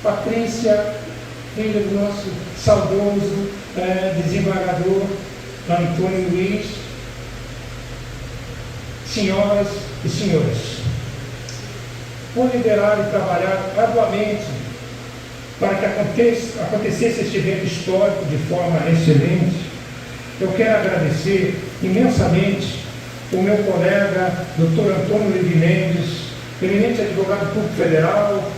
Patrícia, filha do nosso saudoso desembargador Antônio Luiz, senhoras e senhores, por liderar e trabalhar arduamente para que acontecesse este evento histórico de forma excelente, eu quero agradecer imensamente o meu colega, Dr. Antônio Levi Mendes, eminente advogado público federal,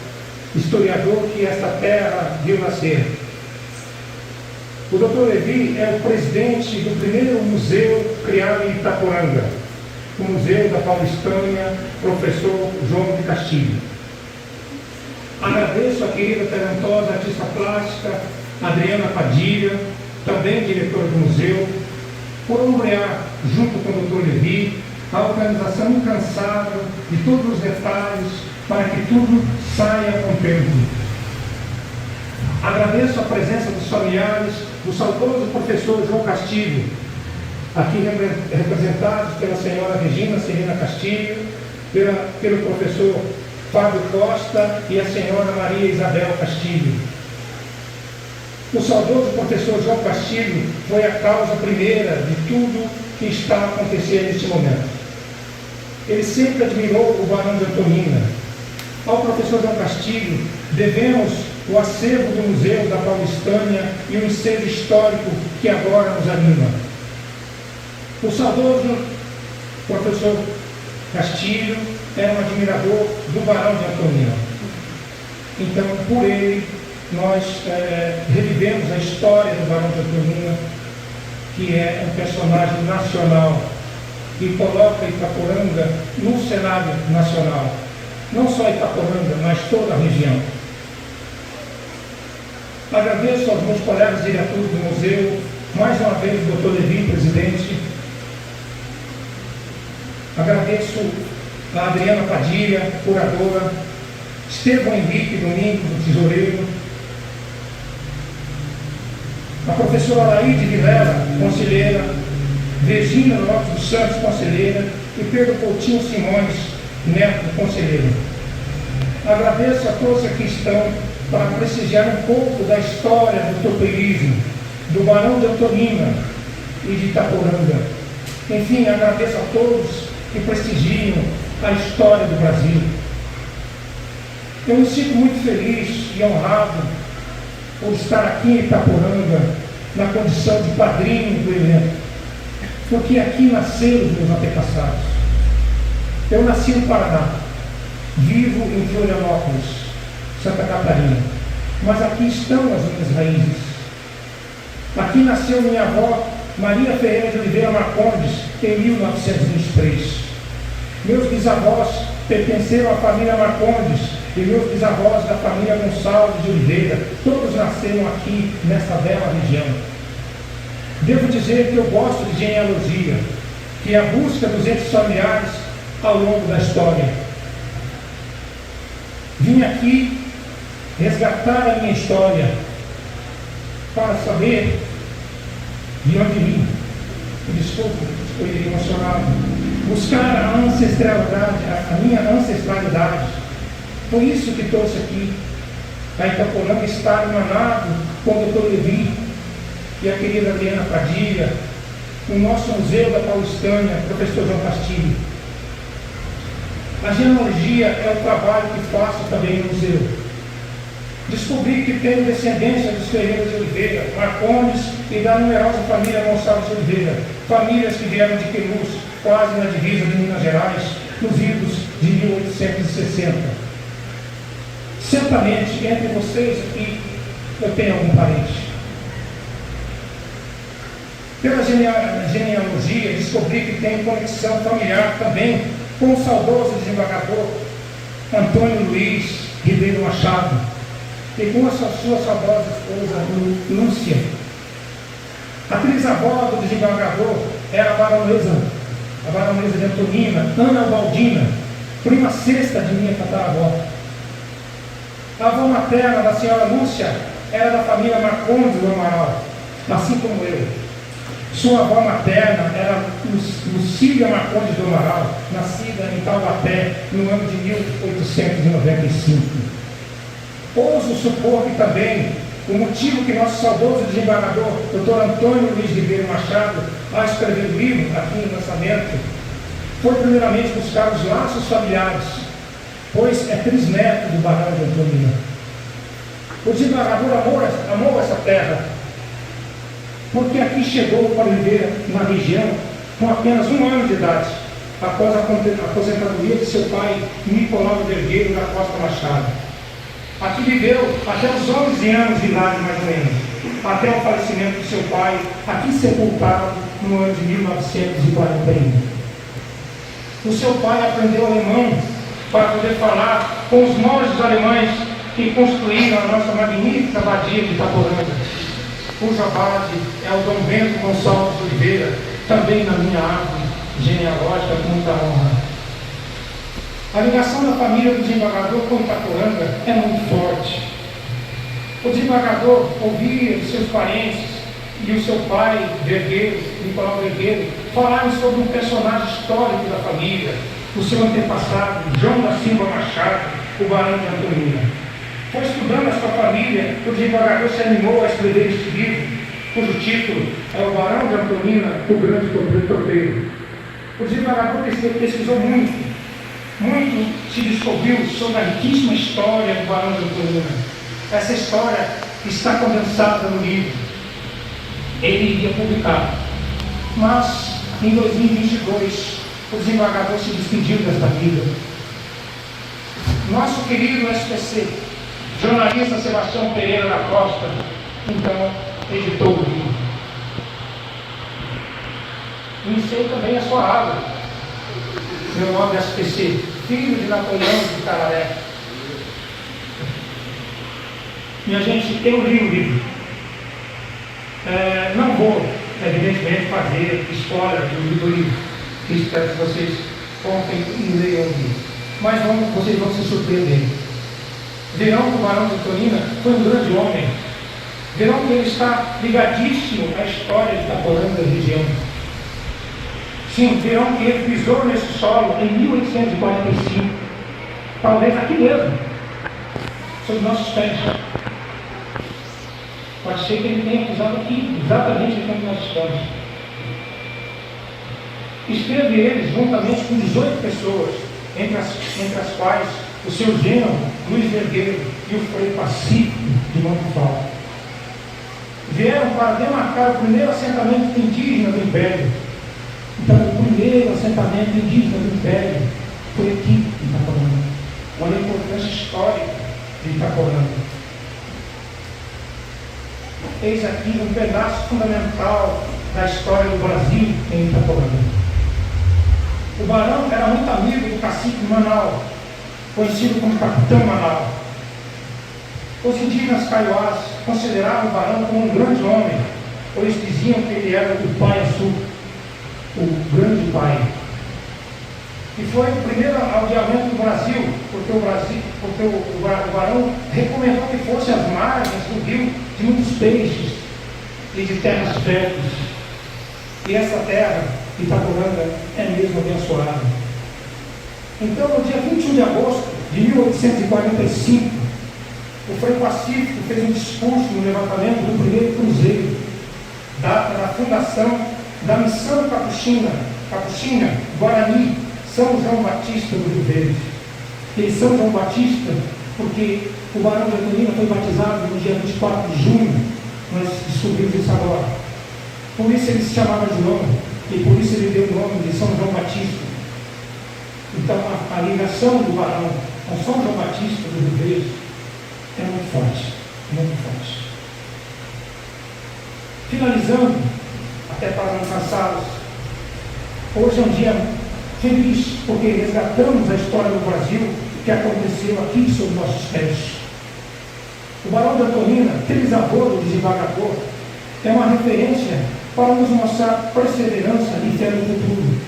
historiador que esta terra viu nascer. O Dr. Levi é o presidente do primeiro museu criado em Itaporanga, o Museu da Paulistânia, professor João de Castilho. Agradeço a querida talentosa artista plástica Adriana Padilha, também diretora do museu, por ombrear, junto com o Dr. Levi, a organização incansável de todos os detalhes para que tudo saia com tempo. Agradeço a presença dos familiares do saudoso professor João Castilho, aqui representados pela senhora Regina Serena Castilho, pelo professor Fábio Costa e a senhora Maria Isabel Castilho. O saudoso professor João Castilho foi a causa primeira de tudo que está acontecendo neste momento. Ele sempre admirou o Barão de Antonina. Ao professor João Castilho devemos o acervo do Museu da Paulistânia e o ensejo histórico que agora nos anima. O saudoso professor Castilho era um admirador do Barão de Antonina. Então, por ele, nós revivemos a história do Barão de Antonina, que é um personagem nacional e coloca Itaporanga no cenário nacional. Não só Itaporanga, mas toda a região. Agradeço aos meus colegas diretores do museu, mais uma vez o Dr. Levi, presidente. Agradeço a Adriana Padilha, curadora, Estevão Henrique Domingos, tesoureiro, a professora Laíde Vilela, conselheira, Virgínia Lopes dos Santos, conselheira, e Pedro Coutinho Simões, neto, conselheiro. Agradeço a todos que aqui estão para prestigiar um pouco da história do tropeirismo, do Barão de Antonina e de Itaporanga. Enfim, agradeço a todos que prestigiam a história do Brasil. Eu me sinto muito feliz e honrado por estar aqui em Itaporanga na condição de padrinho do evento, porque aqui nasceram os meus antepassados. Eu nasci no Paraná, vivo em Florianópolis, Santa Catarina, mas aqui estão as minhas raízes. Aqui nasceu minha avó Maria Ferreira de Oliveira Marcondes em 1923. Meus bisavós pertenceram à família Marcondes e meus bisavós da família Gonçalves de Oliveira. Todos nasceram aqui nesta bela região. Devo dizer que eu gosto de genealogia, que é a busca dos entes familiares ao longo da história. Vim aqui resgatar a minha história para saber de onde vim. Desculpe, estou emocionado. Buscar a ancestralidade, a minha ancestralidade. Foi isso que trouxe aqui a Itaporanga, estar emanado com o Dr. Levi e a querida Adriana Padilha, o nosso Museu da Paulistânia, professor João Castilho. A genealogia é o trabalho que faço também no museu. Descobri que tenho descendência dos Ferreira de Oliveira, Marcondes e da numerosa família Gonçalves de Oliveira, famílias que vieram de Queluz, quase na divisa de Minas Gerais, nos idos de 1860. Certamente, entre vocês aqui, eu tenho algum parente. Pela genealogia, descobri que tenho conexão familiar também com o saudoso desembargador Antônio Luiz Ribeiro Machado e com a sua saudosa esposa Lúcia. A trisavó do desembargador era a baronesa de Antonina, Ana Ubaldina, prima sexta de minha tataravó. A avó materna da senhora Lúcia era da família Marcondes do Amaral, assim como eu. Sua avó materna era Lucília Marcondes do Amaral, nascida em Taubaté no ano de 1895. Ouso supor que também o motivo que nosso saudoso desembargador, Dr. Antônio Luiz Ribeiro Machado, ao escrever o livro, aqui no lançamento, foi primeiramente buscar os laços familiares, pois é trisneto do Barão de Antonina. O desembargador amou essa terra, porque aqui chegou para viver na região com apenas 1 ano de idade, após a aposentadoria de seu pai, Nicolau Vergueiro da Costa Machado. Aqui viveu até os 11 anos de idade, mais ou menos, até o falecimento de seu pai, aqui sepultado no ano de 1941. O seu pai aprendeu alemão para poder falar com os monges alemães que construíram a nossa magnífica abadia de Itaporanga, cuja base é o Dom Bento Gonçalves Oliveira, também na minha árvore genealógica, com muita honra. A ligação da família do desembargador com Itaporanga é muito forte. O desembargador ouvia de seus parentes e o seu pai, Vergueiro, Nicolau Vergueiro, falarem sobre um personagem histórico da família, o seu antepassado, João da Silva Machado, o Barão de Antonina. Foi estudando a sua família que o desembargador se animou a escrever este livro, cujo título é O Barão de Antonina, o Grande Torpeiro. O desembargador pesquisou muito se descobriu sobre a riquíssima história do Barão de Antonina. Essa história está condensada no livro. Ele iria publicar. Mas, em 2022, o desembargador se despediu desta vida. Nosso querido SPC, jornalista Sebastião Pereira da Costa, então, editou o livro. Iniciei também a sua água. Meu nome é SPC, filho de Napoleão de Cararé. Minha gente, eu li o livro. Não vou, evidentemente, fazer spoiler do livro. Espero que vocês comprem e leiam o livro. Mas vocês vão se surpreender. Verão que o Barão de Antonina foi um grande homem. Verão que ele está ligadíssimo à história de Itaporanga da região. Sim, verão que ele pisou nesse solo em 1845, talvez aqui mesmo, sob nossos pés. Pode ser que ele tenha pisado aqui, exatamente onde nós estamos. Esteve ele juntamente com 18 pessoas, entre as quais o seu genro, Luiz Vergueiro, e o Frei Pacífico de Montefalco. Vieram para demarcar o primeiro assentamento indígena do Império. Então, o primeiro assentamento indígena do Império foi aqui, em Itaporanga. Olha a importância histórica de Itaporanga. Eis aqui um pedaço fundamental da história do Brasil em Itaporanga. O Barão era muito amigo do cacique Manau, conhecido como Capitão Manau. Os indígenas kaiowás consideravam o Barão como um grande homem, pois diziam que ele era o pai açúcar, o grande pai. E foi o primeiro aldeamento do Brasil, porque o Barão recomendou que fosse às margens do rio de muitos peixes e de terras férteis. E essa terra, Itaporanga, é mesmo abençoada. Então, no dia 21 de agosto de 1845, o Frei Pacífico fez um discurso no levantamento do primeiro cruzeiro, data da fundação da Missão Capuchinha, Guarani, São João Batista do Rio Verde. E São João Batista, porque o Barão de Antonina foi batizado no dia 24 de junho, nós descobrimos isso agora. Por isso ele se chamava João, e por isso ele deu o nome de São João Batista. Então a ligação do Barão com São João Batista do Rio Verde é muito forte, muito forte. Finalizando, até para não cansá-los, hoje é um dia feliz, porque resgatamos a história do Brasil que aconteceu aqui sob nossos pés. O Barão de Antonina, trisavô do desembargador, é uma referência para nos mostrar perseverança e fé no futuro.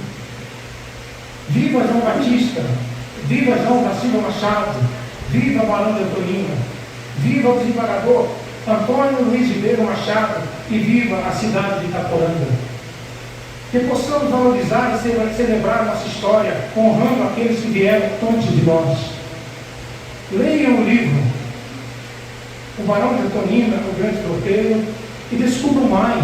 Viva João Batista, viva João da Silva Machado, viva Barão de Antonina, viva o desembargador Antônio Luiz Ribeiro Machado e viva a cidade de Itaporanga. Que possamos valorizar e celebrar nossa história, honrando aqueles que vieram antes de nós. Leiam o livro, o Barão de Antonina, o Grande Tropeiro, e descubro mais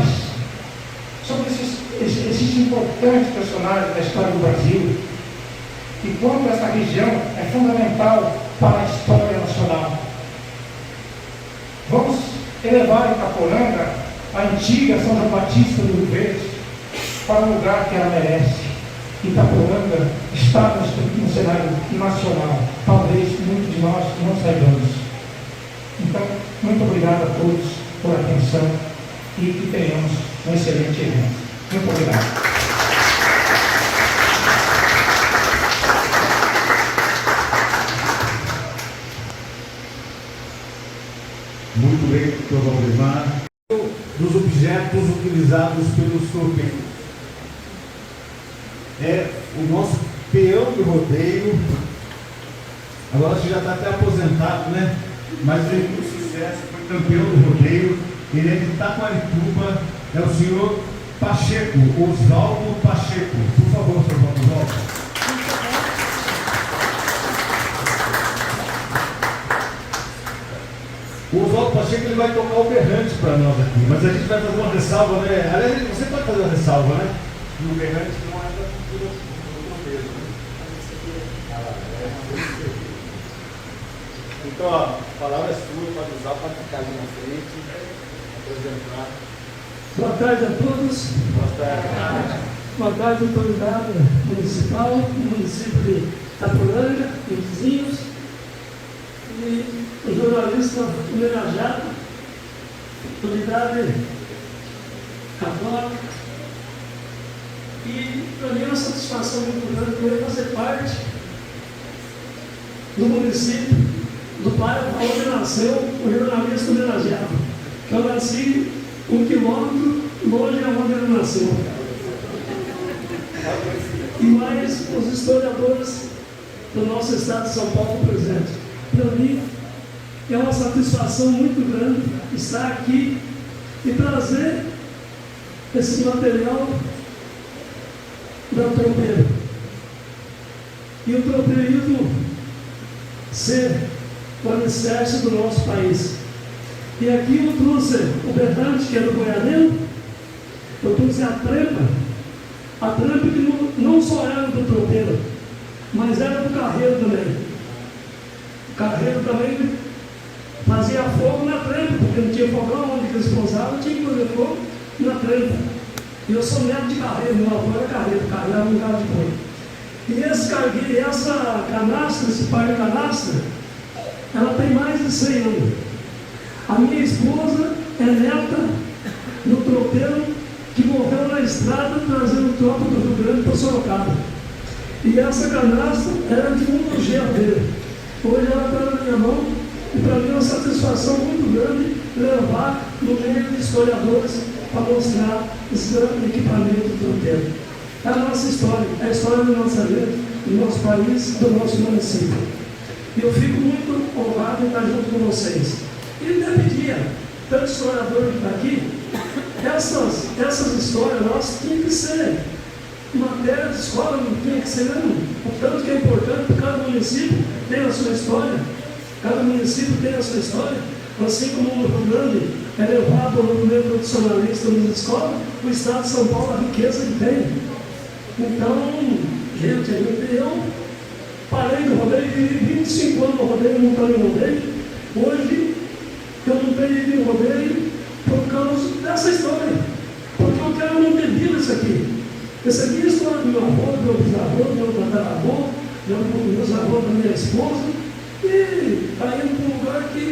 sobre esses importantes personagens da história do Brasil, e quanto essa região é fundamental para a história nacional. Vamos elevar Itaporanga, a antiga São João Batista do Rio Verde, para o lugar que ela merece. Itaporanga está no cenário nacional, talvez muitos de nós não saibamos. Então, muito obrigado a todos por atenção e que tenhamos um excelente evento. Muito obrigado. Muito bem, doutor Valdemar. Dos objetos utilizados pelos tropeiros. É o nosso peão de rodeio. Agora você já está até aposentado, né? Mas ele com sucesso, foi campeão do rodeio. Ele é de Taquarituba, é o senhor Pacheco, Oswaldo Pacheco. Por favor, senhor Oswaldo. O Oswaldo Pacheco ele vai tocar o berrante para nós aqui, mas a gente vai fazer uma ressalva, né? Aliás, você pode fazer uma ressalva, né? No berrante não é da cultura do rodeio, né? Então, ó, a palavra é sua, pode usar para ficar ali na frente, apresentar. Boa tarde a todos. Boa tarde. Boa tarde, autoridade municipal, município de Itaporanga e vizinhos, e o jornalista homenageado, autoridade católica. E para mim é uma satisfação muito grande poder fazer parte do município, do bairro onde nasceu o jornalista homenageado. Eu nasci 1 quilômetro longe de onde ele nasceu. E mais os historiadores do nosso estado de São Paulo presentes. Para mim é uma satisfação muito grande estar aqui e trazer esse material da tropeira. E o tropeirismo ser o alicerce do nosso país. E aqui eu trouxe o berrante, que é do Goianino, eu trouxe a trempa que não só era do tropeiro, mas era do carreiro também. O carreiro também fazia fogo na trempa, porque não tinha fogão onde eles pousavam, tinha que fazer fogo na trempa. E eu sou neto de carreiro, meu avô era carreiro era um lugar de boi. E essa canastra, esse par de canastra, ela tem mais de 100 anos. A minha esposa é neta do tropeiro que morreu na estrada trazendo tropa do Rio Grande para Sorocaba. E essa canastra era de um nojento dele. Hoje ela está na minha mão e para mim é uma satisfação muito grande levar no meio de historiadores para mostrar esse grande equipamento do tropeiro. É a nossa história, é a história da nossa vida, do nosso país, do nosso município. E eu fico muito honrado em estar junto com vocês. E até pedia, tanto historiador que está aqui, essas histórias nossas tinham que ser matéria de escola, não tinha que ser não. O tanto que é importante, porque cada município tem a sua história, cada município tem a sua história, assim como no Rio Grande é levado ao movimento tradicionalista nas escolas, o estado de São Paulo, a riqueza que tem. Então, gente, eu parei do rodeio, vivi 25 anos no rodeio, não estou em rodeio. Hoje, eu não tenho ido em rodeio por causa dessa história. Porque eu quero não ter vivo isso aqui. Essa aqui é a história do meu avô, do meu bisavô, do meu tataravô, do meu avô, da minha esposa. E está indo para um lugar que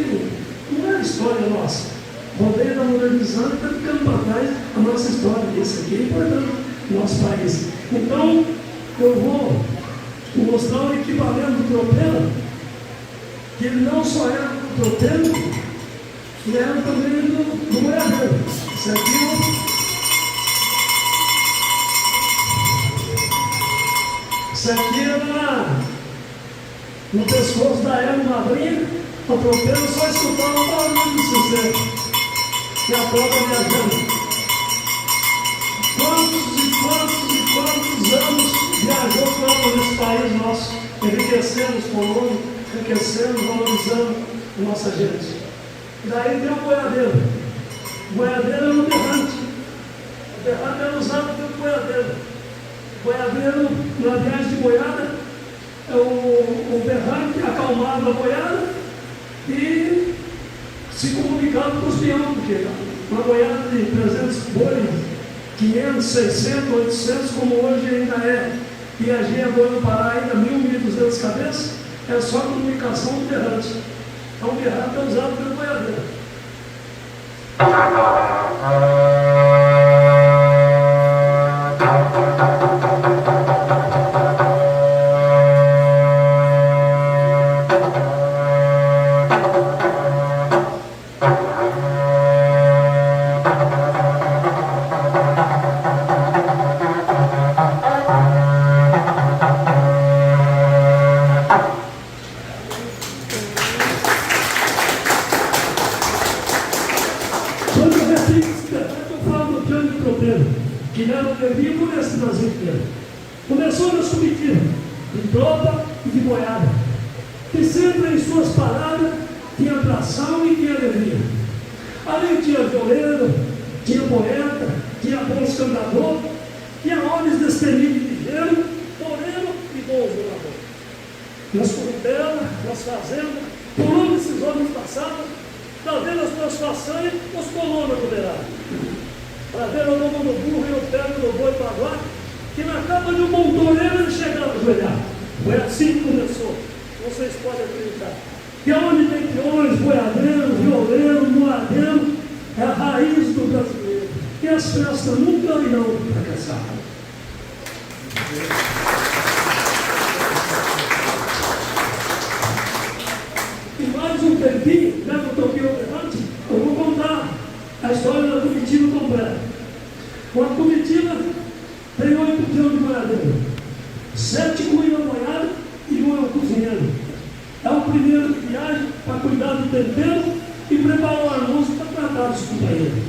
não é a história nossa. O rodeio está modernizando e está ficando para trás a nossa história. Isso aqui é importante no nosso país. Então, eu vou mostrar o equipamento do tropeiro, que ele não só era do tropeiro, ele era também do goiabeiro. Isso aqui era no pescoço da égua madrinha, o tropeiro só escutava o barulho do sucesso. E a tropa viajando. Quantos anos viajou para esse país nosso, enriquecendo os colônios, enriquecendo, valorizando a nossa gente. Daí tem o boiadeiro. O boiadeiro é o berrante. O berrante era usado pelo boiadeiro. O boiadeiro, na viagem de boiada, o berrante acalmava a boiada e se comunicava com os peões, porque uma boiada de 300 bois, 500, 600, 800, como hoje ainda é, e a Gia Boi no Pará ainda 1.200 cabeças, é só a comunicação do berrante. Então o berrante é usado pelo boiadeiro. Que era o terrível nesse Brasil inteiro. Começou nas comitivas de tropa e de boiada, que sempre em suas paradas tinha atração e tinha alegria. Ali tinha violeiro, tinha poeta, tinha bons cantador, tinha homens destemíveis de gelo, moreno e bons jogadores. Nas corridelas, nas fazendas, por onde esses homens passavam, para ver as suas façanhas, os colonos apoderados. Para ver o lombo do burro e o pé do boi baguá, que na cama de um montoneiro ele chegava a ajoelhar. Foi assim que começou. Vocês podem acreditar. Que onde tem peões, boiadeiro, violeiro, moadeiro, é a raiz do brasileiro. E as festas nunca irão fracassar. E mais um tempinho, já que eu toquei o berrante, eu vou contar a história da comitiva completa. Uma comitiva tem 8 peões de boiadeiro, 7 cuidam da boiada e 1 é o cozinheiro. É o primeiro que viaja para cuidar do tempero e preparar o almoço para tratar dos companheiros.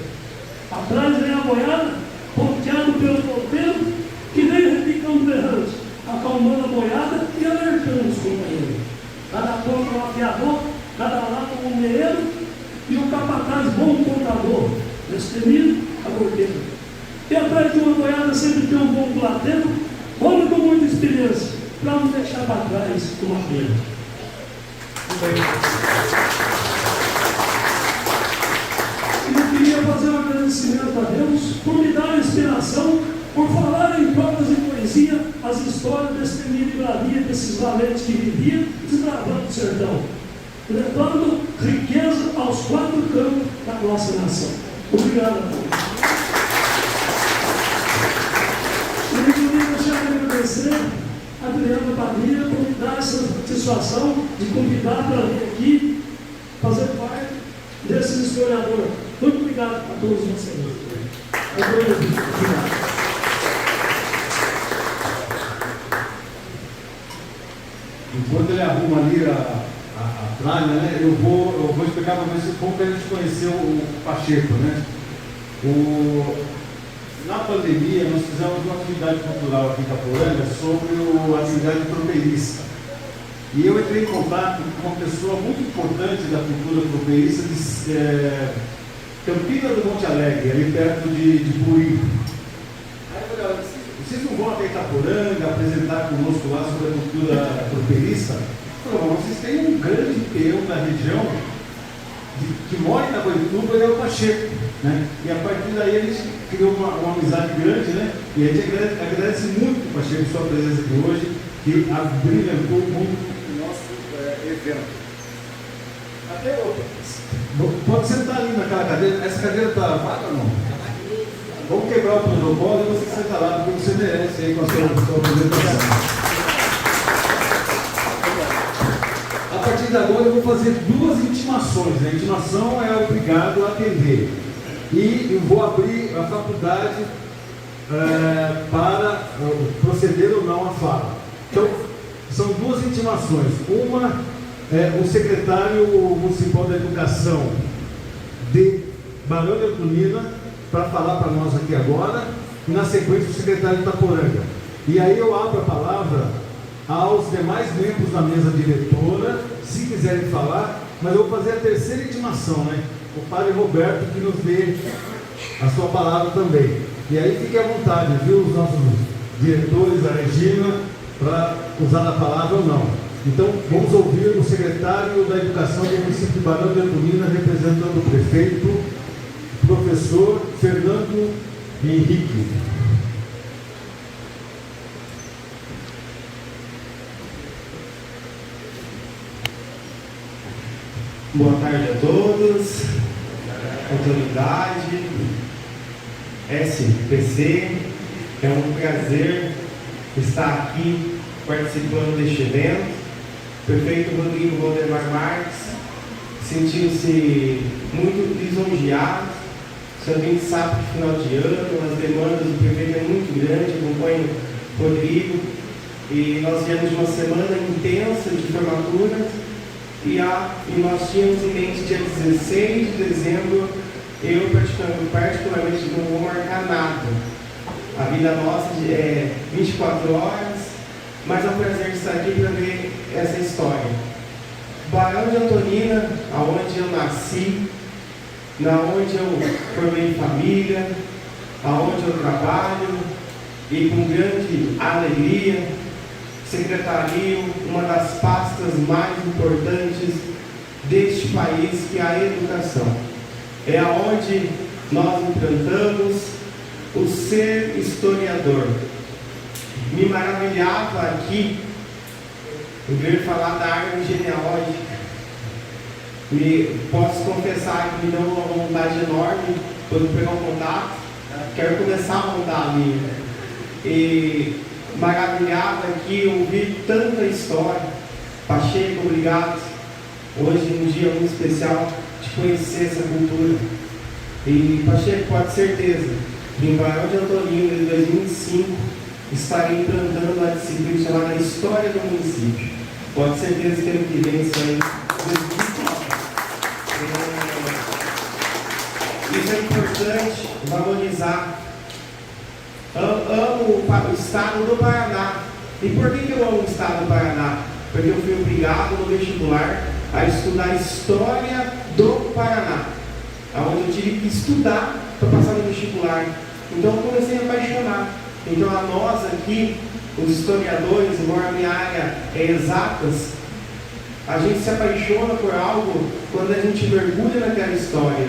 Atrás vem a boiada, ponteado pelo porteiro, que vem repicando berrante, acalmando a boiada e alertando os companheiros. Cada ponta um afiador, cada lado um meeiro e o capataz bom contador, destemido a bordeiro. E atrás de uma boiada sempre tem um bom plateiro, homem com muita experiência, para não deixar para trás uma pena. E eu queria fazer um agradecimento a Deus por me dar a inspiração, por falar em provas e poesia as histórias destemida e bravia desses valentes que viviam desbravando o sertão, levando riqueza aos 4 campos da nossa nação. Obrigado a todos. Eu queria deixar de agradecer a Adriana Padilha por me dar essa satisfação de convidar para vir aqui fazer parte desses historiadores. Muito obrigado a todos vocês. Obrigado. Enquanto ele arruma ali a tralha, né, eu vou explicar para vocês como que a gente conheceu o Pacheco, né? Na pandemia, nós fizemos uma atividade cultural aqui em Itaporanga sobre a atividade tropeirista. E eu entrei em contato com uma pessoa muito importante da cultura tropeirista de Campina do Monte Alegre, ali perto de Puri. Aí eu falei, vocês não vão até Itaporanga apresentar conosco lá sobre a cultura tropeirista? Eu falei, vocês têm um grande peão da região que mora em Itacoituba, ele é o Pacheco, né? E a partir daí a gente criou uma amizade grande, né? E a gente agradece muito o Pacheco sua presença aqui hoje, que abrilhantou muito o nosso evento. Pode sentar ali naquela cadeira. Essa cadeira está vaga ou não? Vamos quebrar o protocolo e você senta lá, porque você merece aí com a sua apresentação. A partir de agora eu vou fazer 2 intimações. A intimação é obrigado a atender. E eu vou abrir a faculdade para proceder ou não à fala. Então, são 2 intimações. Uma é o secretário municipal da Educação de Barão de Antonina, para falar para nós aqui agora, e na sequência o secretário de Itaporanga. E aí eu abro a palavra aos demais membros da mesa diretora, se quiserem falar, mas eu vou fazer a terceira intimação, né? O Padre Roberto que nos dê a sua palavra também. E aí fique à vontade, viu, os nossos diretores, a Regina, para usar a palavra ou não. Então, vamos ouvir o secretário da Educação do município de Barão de Antonina, representando o prefeito, professor Fernando Henrique. Boa tarde a todos, autoridade, SPC, é um prazer estar aqui participando deste evento. Prefeito Rodrigo Valdemar Marques sentiu-se muito lisonjeado. A gente sabe que final de ano, as demandas do prefeito é muito grande, acompanho o Rodrigo, e nós viemos de uma semana intensa de formatura. E nós tínhamos em mente dia 16 de dezembro, eu particularmente não vou marcar nada. A vida nossa é 24 horas, mas é um prazer estar aqui para ver essa história. Barão de Antonina, aonde eu nasci, onde eu formei família, aonde eu trabalho, e com grande alegria, secretario uma das pastas mais importantes deste país, que é a educação. É aonde nós implantamos o ser historiador. Me maravilhava aqui ver falar da árvore genealógica. Posso confessar que me deu uma vontade enorme quando pegar um contato. Quero começar a montar ali. E maravilhado aqui ouvir tanta história. Pacheco, obrigado. Hoje é um dia muito especial de conhecer essa cultura. E Pacheco, pode ter certeza, em Barão de Antonina, em 2005, estarei implantando a disciplina chamada História do Município. Pode ter certeza que ano que vem isso aí. Isso é importante valorizar. Amo o estado do Paraná. E por que eu amo o estado do Paraná? Porque eu fui obrigado no vestibular a estudar História do Paraná, onde eu tive que estudar para passar no vestibular. Então eu comecei a apaixonar. Então a nós aqui, os historiadores, embora a minha área é exatas, a gente se apaixona por algo quando a gente mergulha naquela história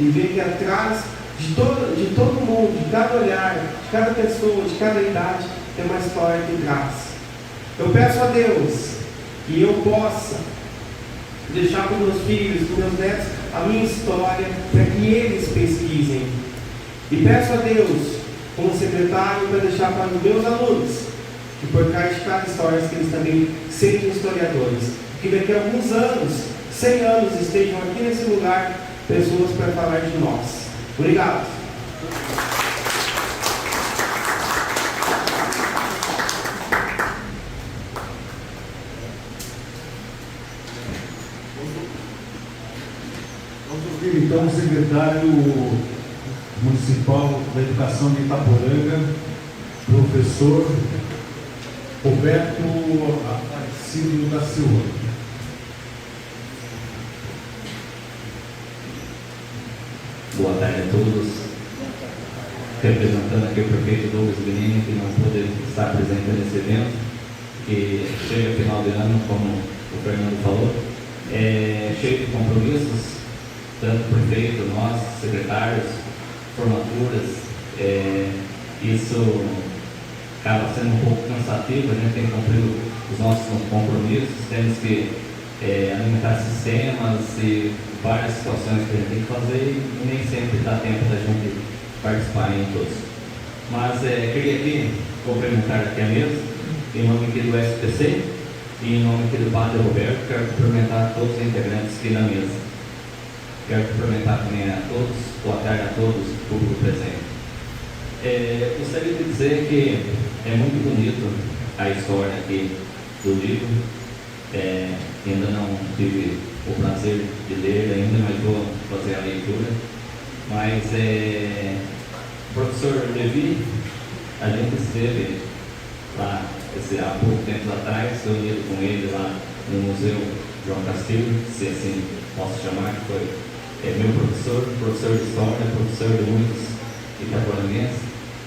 e vê que atrás de todo mundo, de cada olhar, de cada pessoa, de cada idade, tem uma história que traz. Eu peço a Deus que eu possa deixar para os meus filhos, para os meus netos, a minha história, para que eles pesquisem. E peço a Deus, como secretário, para deixar para os meus alunos, que por trás de cada história, que eles também sejam historiadores. Que daqui a alguns anos, 100 anos, estejam aqui nesse lugar, pessoas para falar de nós. Obrigado. Vamos ouvir então o secretário municipal da Educação de Itaporanga, professor Roberto Aparecido da Silva. Boa tarde a todos. Representando aqui o prefeito Douglas Benini, que não pôde estar presente nesse evento, que chega final de ano, como o Fernando falou, cheio de compromissos, tanto o prefeito, nós, secretários, formaturas, isso acaba sendo um pouco cansativo. A gente tem que cumprir os nossos compromissos, temos que alimentar sistemas e várias situações que a gente tem que fazer, e nem sempre dá tempo da gente participar em todos. Mas queria aqui cumprimentar aqui a mesa, em nome aqui do SPC e em nome aqui do Padre Roberto. Quero cumprimentar todos os integrantes aqui da mesa. Quero cumprimentar também a todos, boa tarde a todos, público presente. Gostaria de dizer que é muito bonito a história aqui do livro. Ainda não tive o prazer de ler ainda, mas vou fazer a leitura. Mas o professor Levi, a gente esteve lá há pouco tempo atrás, reunido com ele lá no Museu João Castilho, se assim posso chamar, que foi meu professor de história, professor de muitos itaporanenses,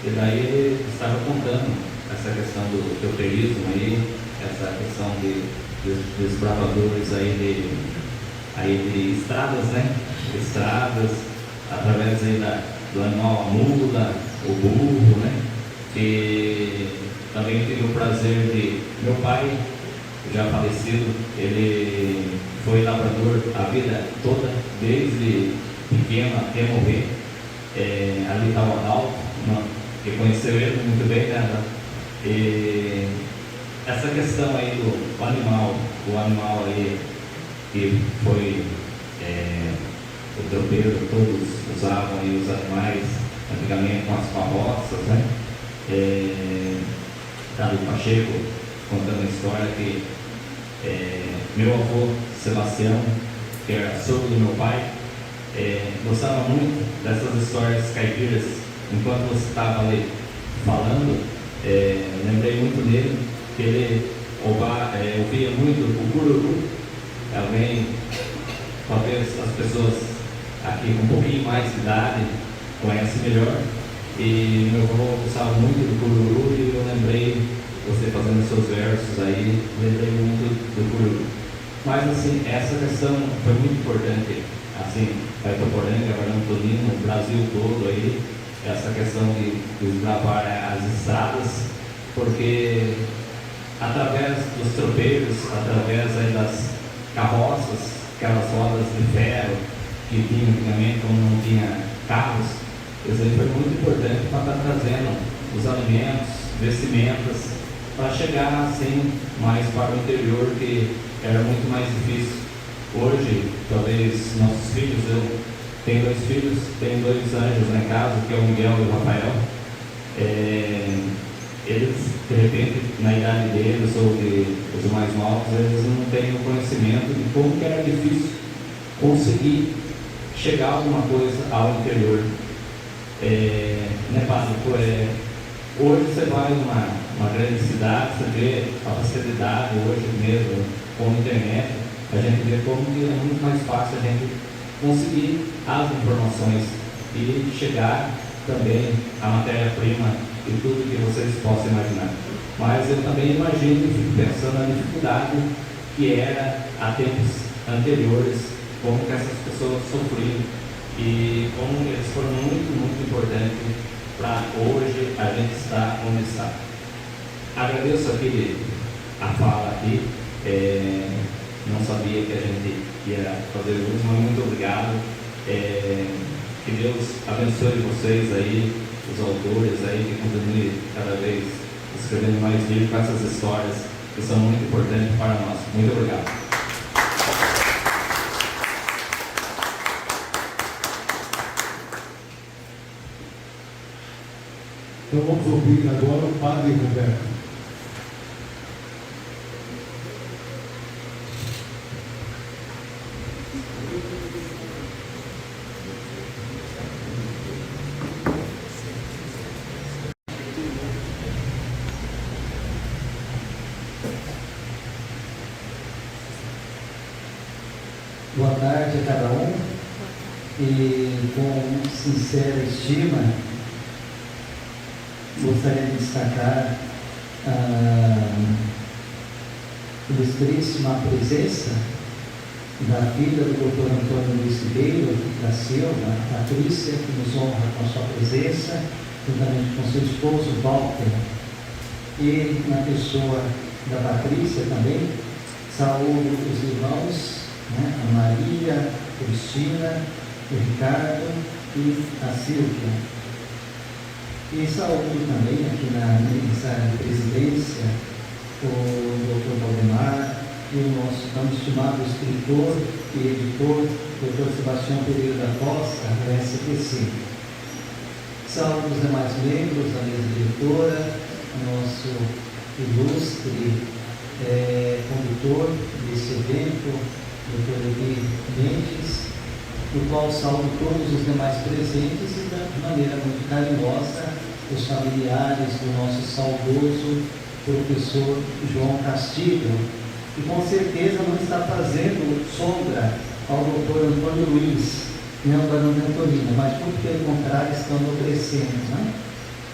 e daí ele estava contando essa questão do teuterismo aí, essa questão dos bravadores aí de estradas, né? Estradas, através aí do animal, a mula, o burro, né? E também tive o prazer de meu pai, já falecido, ele foi lavrador a vida toda, desde pequeno até morrer. Ali está o Adalto, que conheceu ele muito bem, né? E essa questão aí do animal aí que foi o tropeiro, todos usavam aí os animais antigamente com as carroças, né? O Pacheco contando a história que meu avô Sebastião, que era sogro do meu pai, gostava muito dessas histórias caipiras. Enquanto você estava ali falando, lembrei muito dele, que ele ouvia muito o cururu. Alguém, talvez as pessoas aqui com um pouquinho mais de idade conhecem melhor. E meu avô gostava muito do cururu, e eu lembrei, você fazendo seus versos aí, lembrei muito do cururu. Mas assim, essa questão foi muito importante, assim, para Itaporanga, para Antolino, o Brasil todo aí, essa questão de desbravar as estradas, porque através dos tropeiros, através aí das carroças, aquelas rodas de ferro que tinha antigamente, quando não tinha carros, isso aí foi muito importante para estar trazendo os alimentos, vestimentas, para chegar assim mais para o interior, que era muito mais difícil. Hoje, talvez nossos filhos, eu tenho 2 filhos, tenho 2 anjos lá em casa, que é o Miguel e o Rafael. Eles, de repente, na idade deles ou os mais novos, eles não têm o conhecimento de como que era difícil conseguir chegar alguma coisa ao interior. Né, Padre? Hoje você vai numa grande cidade, você vê a facilidade hoje mesmo com a internet, a gente vê como que é muito mais fácil a gente conseguir as informações e chegar também à matéria-prima e tudo que vocês possam imaginar. Mas eu também imagino e fico pensando na dificuldade que era há tempos anteriores, como que essas pessoas sofriam e como eles foram muito, muito importantes para hoje a gente estar onde está. Agradeço aqui a fala aqui, não sabia que a gente ia fazer uso, mas muito obrigado. Que Deus abençoe vocês aí, os autores aí, que continuem cada vez escrevendo mais livros com essas histórias que são muito importantes para nós. Muito obrigado. Então vamos ouvir agora o Padre Roberto. Boa tarde a cada um, e com sincera estima gostaria de destacar a ilustríssima presença da filha do Dr. Antônio Luiz Ribeiro da Silva, Patrícia, que nos honra com a sua presença, juntamente com seu esposo Walter, e na pessoa da Patrícia também, saúdo os irmãos, a Maria, a Cristina, o Ricardo e a Silvia. E saúdo também aqui na mesa de presidência o Dr. Valdemar e o nosso tão estimado escritor e editor, Dr. Sebastião Pereira da Costa, da SPC. Saúdo os demais membros da mesa diretora, nosso ilustre condutor desse evento, Dr. Levi Mendes, do qual saúdo todos os demais presentes e, de maneira muito carinhosa, os familiares do nosso saudoso professor João Castilho, e com certeza não está fazendo sombra ao doutor Antônio Luiz, nem ao barão de Antonina, mas muito pelo contrário, estão enobrecendo, né?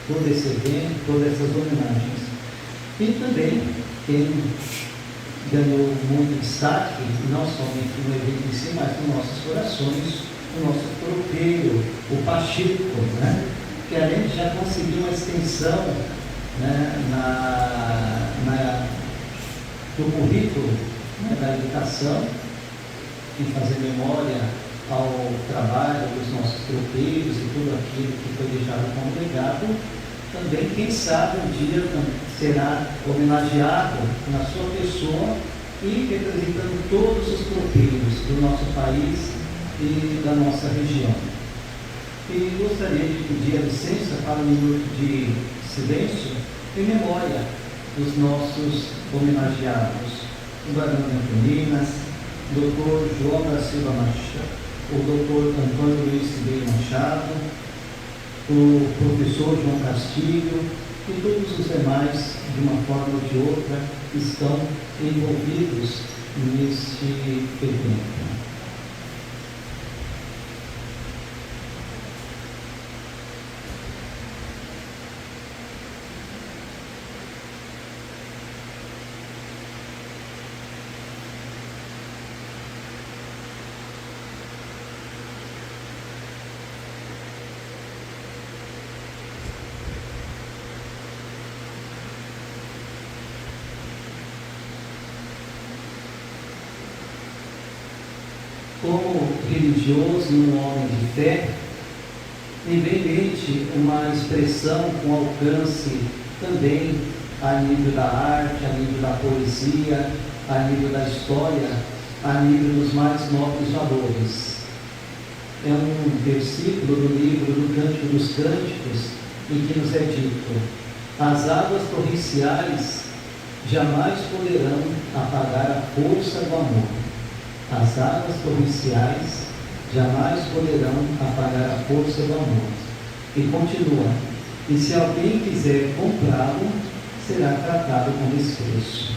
Todo esse evento, todas essas homenagens. E também quem ganhou muito destaque, não somente no evento em si, mas nos nossos corações, o nosso tropeiro, o Pacheco, né? Que além de já conseguir uma extensão, né, do currículo, né, da educação, e fazer memória ao trabalho dos nossos tropeiros e tudo aquilo que foi deixado como legado, também, quem sabe, um dia será homenageado na sua pessoa e representando todos os tropeiros do nosso país e da nossa região. E gostaria de pedir a licença para um minuto de silêncio em memória dos nossos homenageados, o barão de Antoninas, o doutor João da Silva Machado, o doutor Antônio Luiz Ribeiro Machado, o professor João Castilho e todos os demais, de uma forma ou de outra, estão envolvidos neste evento. Como religioso e um homem de fé, me vem em mente uma expressão com alcance também a nível da arte, a nível da poesia, a nível da história, a nível dos mais nobres valores. É um versículo do livro do Cântico dos Cânticos, em que nos é dito: as águas torrenciais jamais poderão apagar a força do amor. As águas torrenciais jamais poderão apagar a força do amor. E continua: e se alguém quiser comprá-lo, será tratado com desprezo.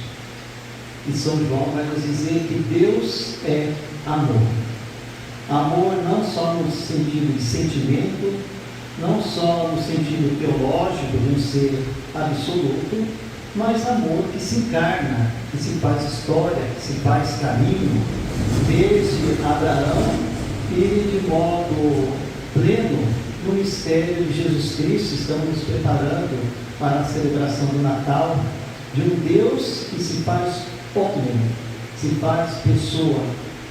E São João vai nos dizer que Deus é amor. Amor não só no sentido de sentimento, não só no sentido teológico de um ser absoluto, mas amor que se encarna, que se faz história, que se faz caminho, desde Abraão e de modo pleno no mistério de Jesus Cristo. Estamos nos preparando para a celebração do Natal, de um Deus que se faz homem, se faz pessoa,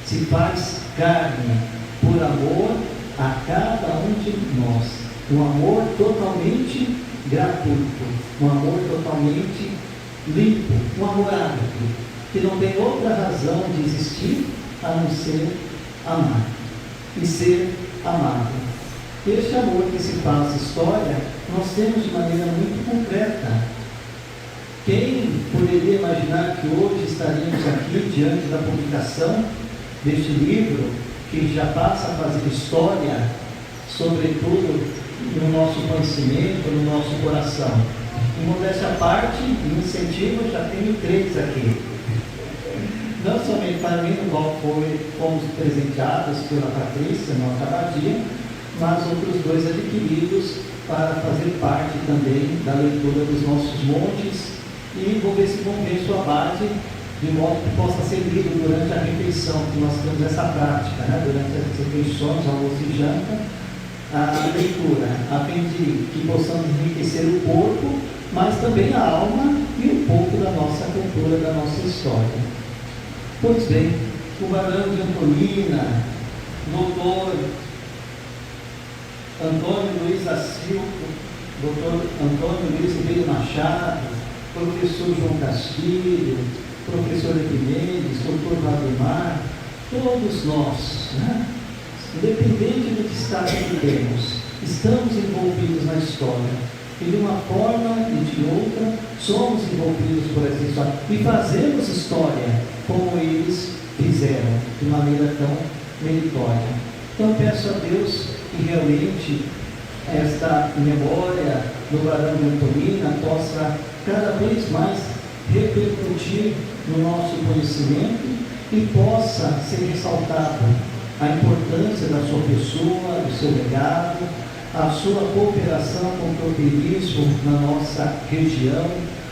se faz carne, por amor a cada um de nós. Um amor totalmente gratuito, um amor totalmente limpo, um amor ágape, que não tem outra razão de existir a não ser amar e ser amado. Este amor que se faz história, nós temos de maneira muito concreta. Quem poderia imaginar que hoje estaríamos aqui diante da publicação deste livro, que já passa a fazer história, sobretudo no nosso conhecimento, no nosso coração? Em modéstia à parte, em incentivo, já tenho 3 aqui. Não somente para mim, no qual fomos presenteados pela Patrícia no acabadia, mas outros 2 adquiridos para fazer parte também da leitura dos nossos montes, e vou ver se convenço o abade de modo que possa ser lido durante a refeição, que nós temos essa prática, né? Durante as refeições, almoço e janta, a leitura, a fim de que possamos enriquecer o corpo, mas também a alma e um pouco da nossa cultura, da nossa história. Pois bem, o barão de Antonina, doutor Antônio Luiz da Silva, doutor Antônio Luiz Ribeiro Machado, professor João Castilho, professor Epimendes, doutor Valdemar, todos nós, né? Independente do destaque que temos, estamos envolvidos na história, e de uma forma e de outra, somos envolvidos por essa história, e fazemos história como eles fizeram, de maneira tão meritória. Então peço a Deus que realmente esta memória do barão de Antonina possa cada vez mais repercutir no nosso conhecimento e possa ser ressaltada a importância da sua pessoa, do seu legado, a sua cooperação com o cooperismo na nossa região,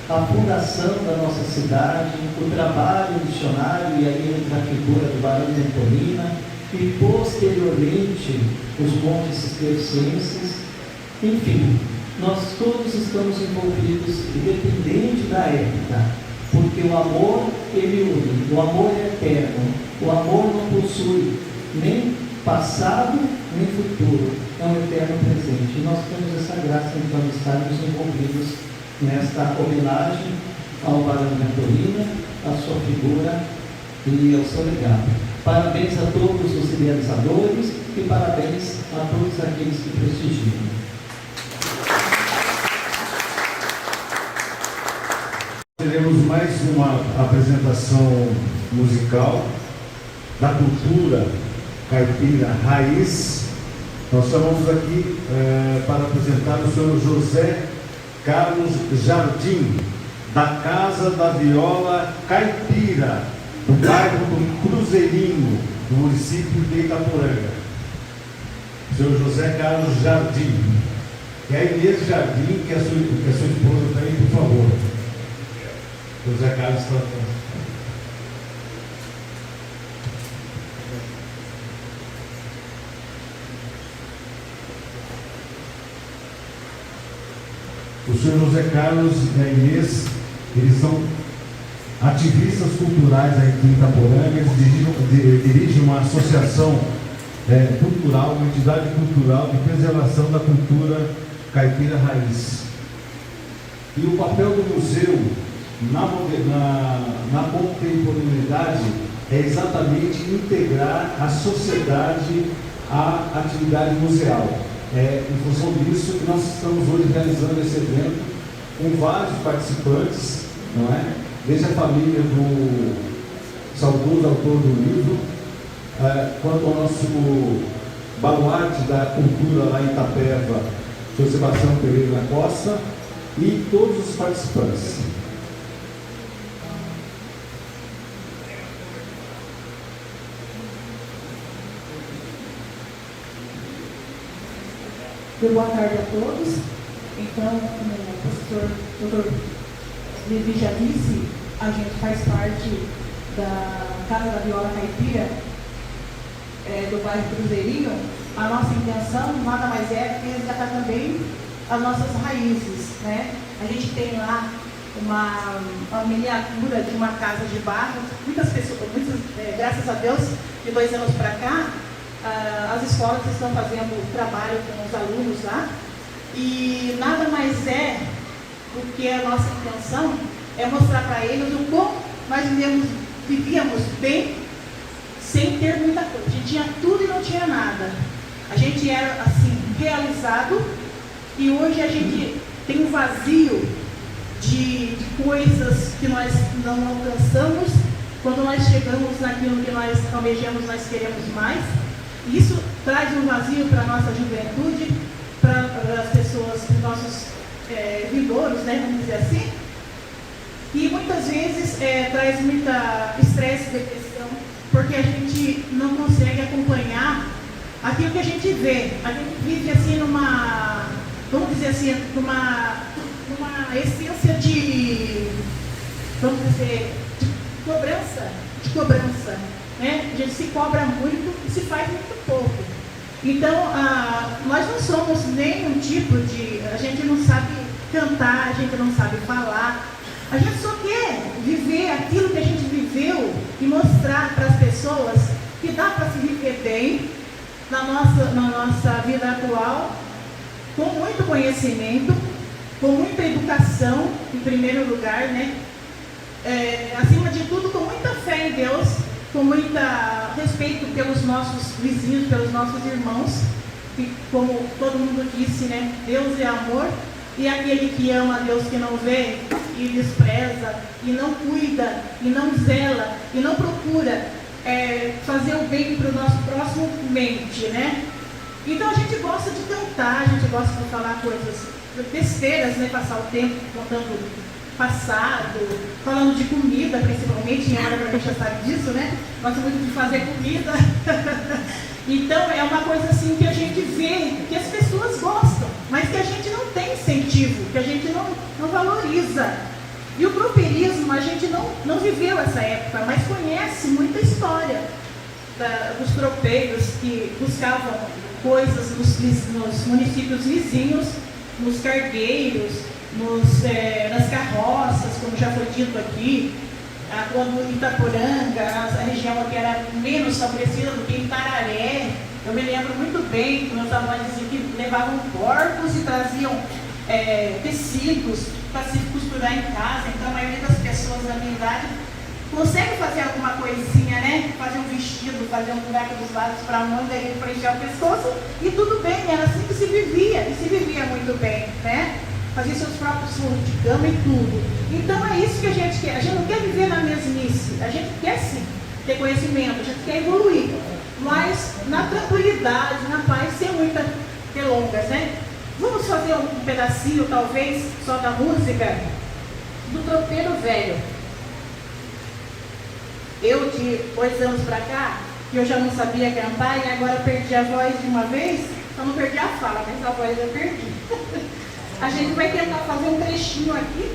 a fundação da nossa cidade, o trabalho missionário e aí entra a figura do Barão de Antolina e posteriormente os montes cistercienses. Enfim, nós todos estamos envolvidos, independente da época, porque o amor, ele une, o amor é eterno, o amor não possui nem passado, nem futuro, é um eterno presente. E nós temos essa graça, então, de estarmos envolvidos nesta homenagem ao Barão de Antolina, à sua figura e ao seu legado. Parabéns a todos os idealizadores e parabéns a todos aqueles que prestigiam. Teremos mais uma apresentação musical da cultura caipira raiz. Nós chamamos aqui para apresentar o senhor José Carlos Jardim, da Casa da Viola Caipira, do bairro do Cruzeirinho, do município de Itaporanga. O senhor José Carlos Jardim. E a Inês Jardim, que é sua esposa também, por favor. José Carlos está. O senhor José Carlos e a Inês, eles são ativistas culturais aqui em Itaporanga, eles dirigem uma associação cultural, uma entidade cultural de preservação da cultura caipira raiz. E o papel do museu na contemporaneidade é exatamente integrar a sociedade à atividade museal. Em função disso que nós estamos hoje realizando esse evento com vários participantes, não é? Desde a família do saudoso autor do livro, quanto ao nosso baluarte da cultura lá em Itapeva, o Sr. Sebastião Pereira da Costa, e todos os participantes. Boa tarde a todos. Então, como o professor Dr. Levi já disse, a gente faz parte da Casa da Viola Caipira, do bairro Cruzeirinho. A nossa intenção nada mais é que resgatar também as nossas raízes, né? A gente tem lá uma miniatura de uma casa de barro. Muitas pessoas, graças a Deus, de 2 anos para cá, as escolas estão fazendo trabalho com os alunos lá, e nada mais é do que a nossa intenção é mostrar para eles o como nós vivíamos bem sem ter muita coisa. A gente tinha tudo e não tinha nada. A gente era assim, realizado, e hoje a gente tem um vazio de coisas que nós não alcançamos. Quando nós chegamos naquilo que nós almejamos, nós queremos mais. Isso traz um vazio para a nossa juventude, para as pessoas, os nossos vindouros, né, vamos dizer assim, e muitas vezes traz muita estresse, depressão, porque a gente não consegue acompanhar aquilo que a gente vê. A gente vive assim vamos dizer assim, numa essência vamos dizer, de cobrança. Né? A gente se cobra muito e se faz muito pouco. Então, nós não somos nenhum tipo a gente não sabe cantar, a gente não sabe falar. A gente só quer viver aquilo que a gente viveu e mostrar para as pessoas que dá para se viver bem na nossa vida atual, com muito conhecimento, com muita educação, em primeiro lugar, né? Acima de tudo, com muita fé em Deus, com muito respeito pelos nossos vizinhos, pelos nossos irmãos, que, como todo mundo disse, né, Deus é amor, e aquele que ama a Deus que não vê e despreza, e não cuida, e não zela, e não procura fazer o bem para o nosso próximo mente, né? Então a gente gosta de cantar, a gente gosta de falar coisas besteiras, né, passar o tempo contando passado, falando de comida, principalmente, em hora a gente já sabe disso, né? Gosta muito de fazer comida. Então, é uma coisa assim que a gente vê, que as pessoas gostam, mas que a gente não tem incentivo, que a gente não valoriza. E o grupeirismo, a gente não viveu essa época, mas conhece muita história dos tropeiros que buscavam coisas nos municípios vizinhos, nos cargueiros, nas carroças, como já foi dito aqui, quando Itaporanga, a região aqui era menos favorecida do que em Tararé. Eu me lembro muito bem que meus avós diziam que levavam porcos e traziam tecidos para se costurar em casa. Então a maioria das pessoas da minha idade consegue fazer alguma coisinha, né? Fazer um vestido, fazer um buraco dos lados para a manga e preencher o pescoço, e tudo bem, era assim que se vivia, e se vivia muito bem, né? Fazer seus próprios furos de cama e tudo. Então é isso que a gente quer. A gente não quer viver na mesmice, a gente quer sim ter conhecimento, a gente quer evoluir, mas na tranquilidade, na paz, sem muitas delongas, né? Vamos fazer um pedacinho, talvez, só da música do Tropeiro Velho. Eu, de 2 anos para cá, que eu já não sabia cantar e agora perdi a voz de uma vez, eu não perdi a fala, mas a voz eu perdi. A gente vai tentar fazer um trechinho aqui.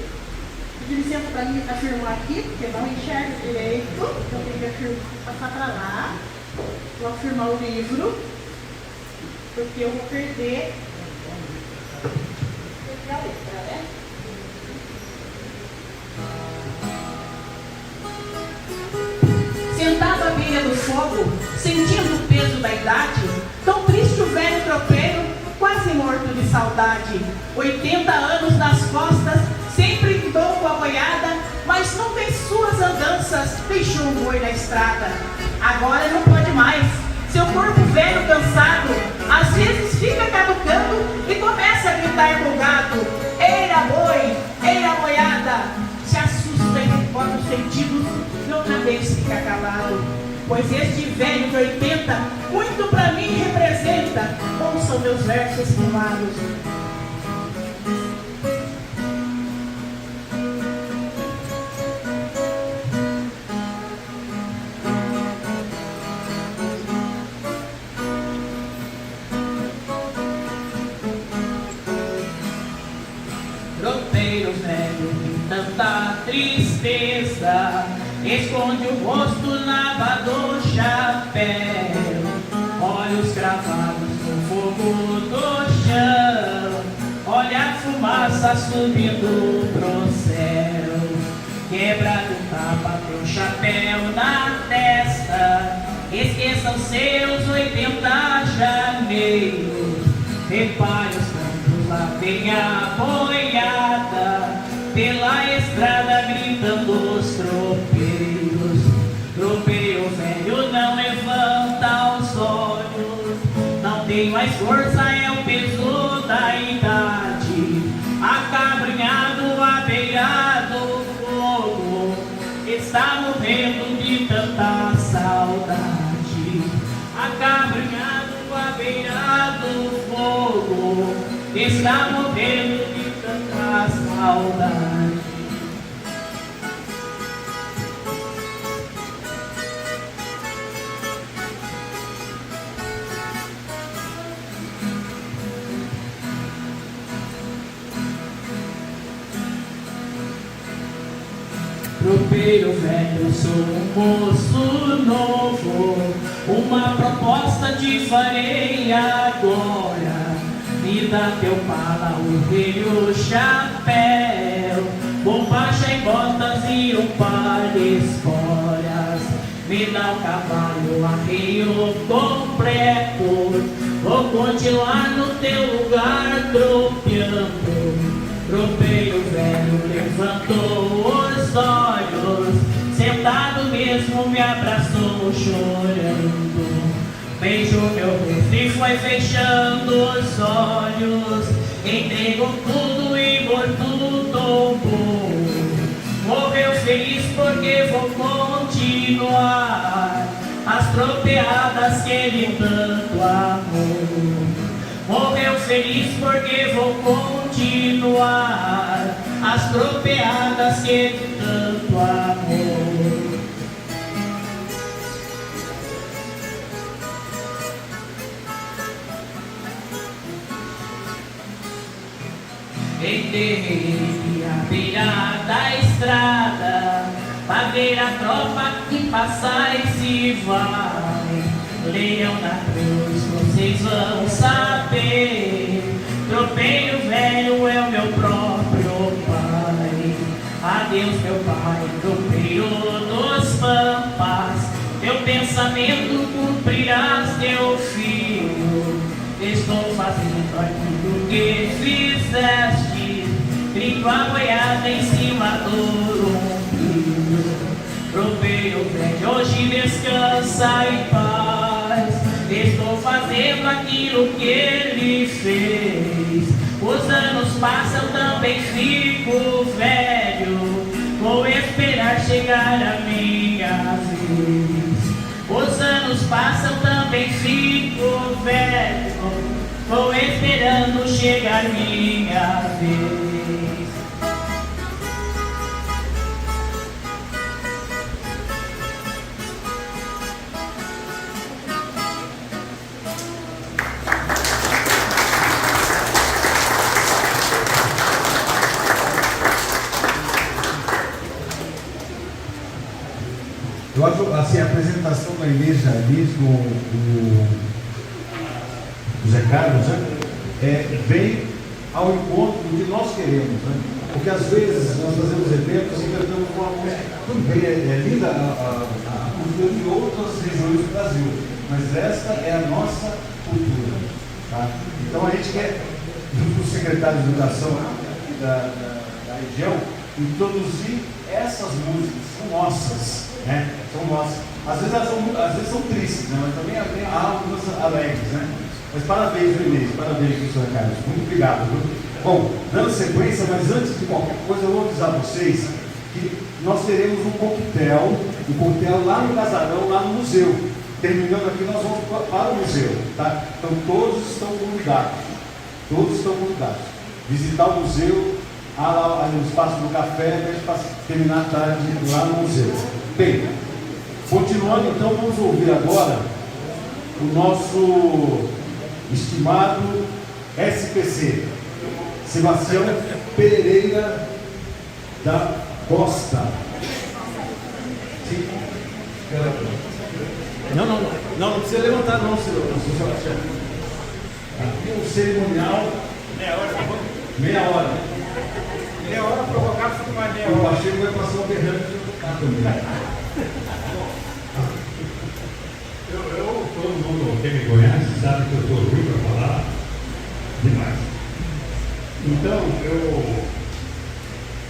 Pedir licença para mim afirmar aqui, porque não enxergo direito, então eu tenho que passar para lá. Vou afirmar o livro, porque eu vou perder a letra, né? Sentado à beira do fogo, sentindo o peso da idade, tão triste o velho tropeiro, quase morto de saudade. 80 anos nas costas, sempre em dom com a boiada, mas nunca em suas andanças deixou um boi na estrada. Agora não pode mais, seu corpo velho cansado, às vezes fica caducando e começa a gritar empolgado: eira boi, eira boiada! Se assusta e bota os sentidos e outra vez fica calado. Pois este velho de 80 muito pra mim representa. Ouçam meus versos rimados. Tropeiro velho em tanta tristeza, esconde o rosto na aba do chapéu, olhos cravados no fogo do chão, olha a fumaça subindo pro céu, quebrado tapa teu chapéu na testa, esqueçam seus 80 janeiros, repare os campos, lá vem a boiada, pela estrada gritando os tropeiros. Tropeiro velho não levanta os olhos, não tem mais força, é o peso da idade. Acabrinhado à beira do fogo, está morrendo de tanta saudade. Acabrinhado à beira do fogo, está morrendo de tanta saudade. Tropeiro velho, sou um moço novo, uma proposta te farei agora. Me dá teu pala, o rei, o chapéu, bombacha e botas e um par de esporas. Me dá o cavalo, arreio completo, vou continuar no teu lugar tropeando. Tropeiro velho levantou os olhos, sentado mesmo me abraçou chorando. Beijou meu rosto e foi fechando os olhos, entregou tudo e morto tombou. Morreu feliz porque vou continuar as tropeadas que ele tanto amou. Morreu feliz porque vou continuar as tropeadas que de tanto amor. Enterrei a beira da estrada pra ver a tropa que passa e se vai. Leiam na cruz, vocês vão saber. Tropeiro velho é o meu próprio pai. Adeus, meu pai, tropeiro dos pampas. Teu pensamento cumprirás, teu filho. Estou fazendo aquilo que fizeste. Grito a boiada em cima do ombro. Tropeiro velho, hoje descansa em paz. Estou fazendo aquilo que ele fez. Os anos passam, também fico velho. Vou esperar chegar a minha vez. Os anos passam, também fico velho. Vou esperando chegar minha vez. Eu acho assim, a apresentação da Igreja Liz do Zé Carlos, né, vem ao encontro do que nós queremos, né? Porque às vezes nós fazemos eventos e cantamos uma música, tudo bem, é linda a cultura de outras regiões do Brasil, mas esta é a nossa cultura, tá? Então a gente quer, junto com o secretário de Educação da região, introduzir essas músicas, são nossas, né? São nossas. Às vezes são tristes, né? Mas também há algumas alegres, né? Mas parabéns, Inês, parabéns, professor Carlos, muito obrigado, viu? Bom, dando sequência, mas antes de qualquer coisa, eu vou avisar vocês que nós teremos um coquetel lá no casarão, lá no museu. Terminando aqui, nós vamos para o museu, tá? Então todos estão convidados, visitar o museu, há lá no espaço do café, para terminar a tarde lá no museu. Bem, continuando então, vamos ouvir agora o nosso estimado SPC, Sebastião Pereira da Costa. Sim. Não precisa levantar não, senhor Sebastião. Aqui um cerimonial. Meia hora. Meia hora provocado, fica mais meia O hora. Pacheco vai passar o berrante também. Todo mundo que me conhece sabe que eu estou ruim para falar demais. Então, eu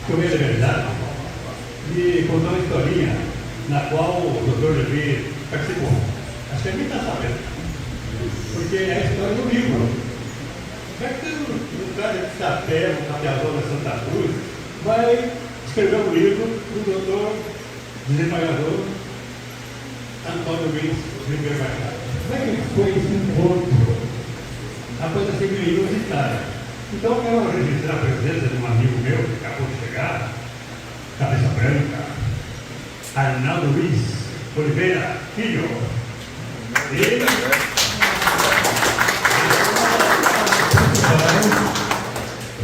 tomei a liberdade de contar uma historinha na qual o Dr. Levi participou. Acho que ninguém está sabendo. Porque é a história do livro. Como é que um cara de chapéu, um capeador da Santa Cruz, vai escrever um livro do doutor desembargador Antônio Luiz Ribeiro Machado? Como é que foi esse encontro? A coisa sempre inusitada. Então eu quero registrar a presença de um amigo meu que acabou de chegar, cabeça branca, Arnaldo Luiz Oliveira Filho. Ele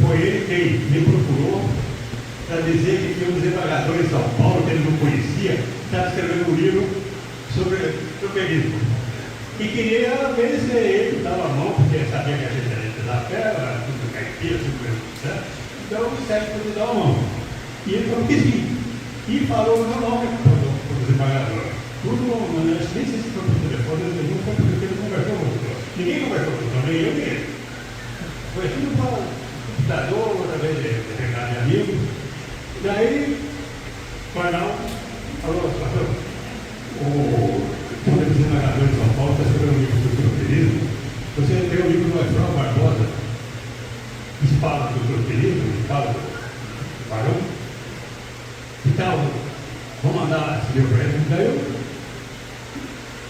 foi ele quem me procurou para dizer que tinha um desembargador em São Paulo que ele não conhecia, estava escrevendo um livro sobre troperismo. E queria ver se ele dava a mão, porque sabia que a gente era da terra, tudo caipira, tudo certo? Então o Sérgio podia dar a mão. E ele falou que sim. E falou o meu nome para o desembargador. Tudo, nem sei se foi por telefone, ele não foi porque ele conversou com o doutor. Ninguém conversou com o doutor, nem eu nem ele. Foi tudo para o computador, através de determinado amigo. Daí, o Arnaldo falou, pastor, o desembargador de São Paulo está escrevendo um livro sobre troperismo. Você tem o livro do Efraim Barbosa, que fala do troperismo, que fala do Barão. Então, vamos mandar esse livro para ele. Daí eu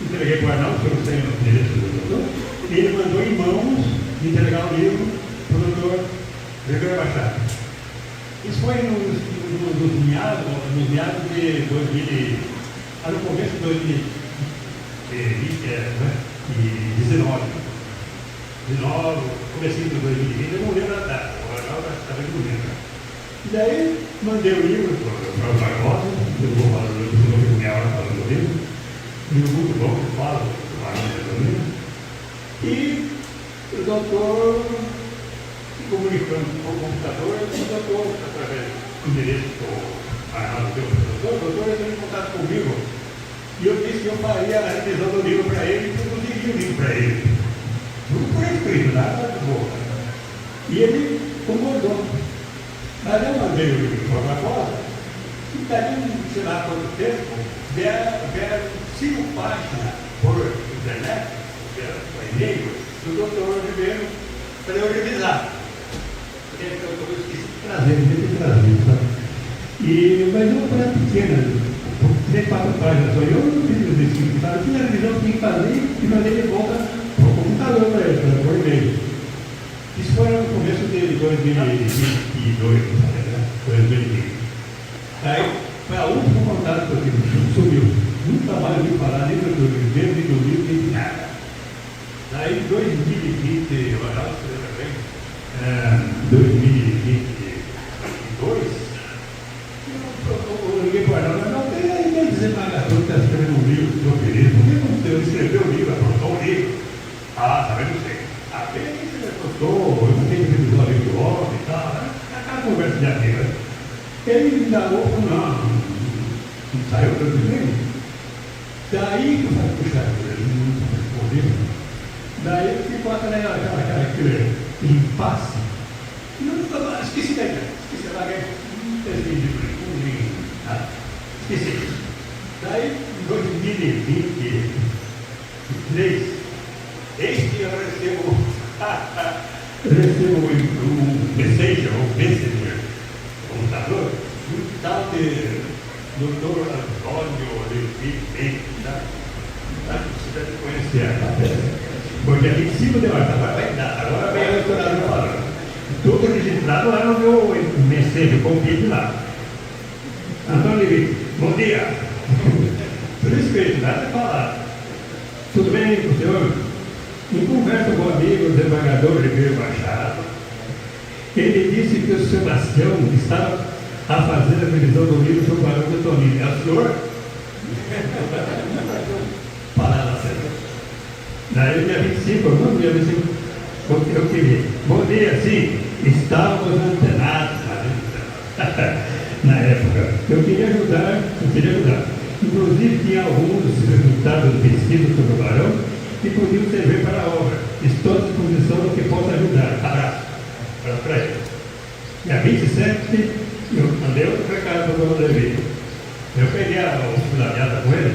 entreguei para o Arnaldo, que eu não tenho o direito do doutor, e ele mandou em mãos entregar o livro para o doutor Ribeiro Machado. E Isso foi nos meados de 2000, no começo de 2019. Comecinho de 2020, eu não lembro a data, agora estava não lembro. E daí, mandei o livro para o Barbosa, eu vou falar do livro, meia hora falando do livro, um livro muito bom, que fala do livro. E o doutor, comunicando com o computador, o doutor, através do endereço que o Arnaldo deu para o doutor entrou em contato comigo. E eu disse que eu faria a revisão do livro para ele e produziria o livro para ele. Tudo por escrito, nada de boca. E ele concordou. Mas eu mandei o livro para uma coisa, e daí, sei lá quanto tempo, vieram 5 páginas por internet, por e-mail, do doutor Ribeiro, para eu revisar. Porque eu esqueci de trazer, devia ter trazido, sabe? Mas uma coisa pequena, 3, 4 páginas só, eu não fiz isso, sabe? Eu tinha a revisão que tinha que fazer e mandei de volta para o computador para ele, por e-mail. Isso foi no começo de 2022, né? 2020. Aí, foi a última contato que eu tive, sumiu. Nunca mais ouvi falar nem do livro, nem do livro, nem de nada. Aí, em 2020, agora você lembra bem? 2022, eu liguei para ela, não, tem desembargador que está escrevendo um livro do período, por que não você escreveu o livro, aprontou o livro? Ah, tá vendo, sei. Ah, bem, você aprontou, eu não tenho que revisar o livro de ordem e tal, né? Aquela conversa de amigo, né? Ele me indagou, não saiu tanto bem. Daí que eu falei, puxa, ele não respondeu. Daí ficou aquele impasse. Esqueci da ideia, esqueci da ideia. Esqueci. Daí, em 2023, eis que eu recebo um messenger, computador, um tal de doutor Antônio Levi Mendes, você deve conhecer a cabeça. Porque aqui em cima deu agora vem a doutorado falando. Tudo registrado lá no meu messenger, convite lá. Antônio Levi, bom dia. Tudo escrito, nada de falar. Tudo bem com o senhor? Em conversa com o amigo, o desembargador Ribeiro Machado, ele disse que o Sebastião estava a fazer a revisão do livro sobre o Barão do Toninho. É o senhor? Palavra certa. Daí, dia 25, não, dia 25, eu queria. Bom dia, sim, estávamos antenados na época. Eu queria ajudar. Inclusive, tinha alguns resultados de pesquisa sobre o Barão que podiam servir para a obra. Estou à disposição do que possa ajudar. Abraço. Abraço para ele. Dia 27, eu mandei outro recado para o doutor Levi. Eu peguei a meada com ele.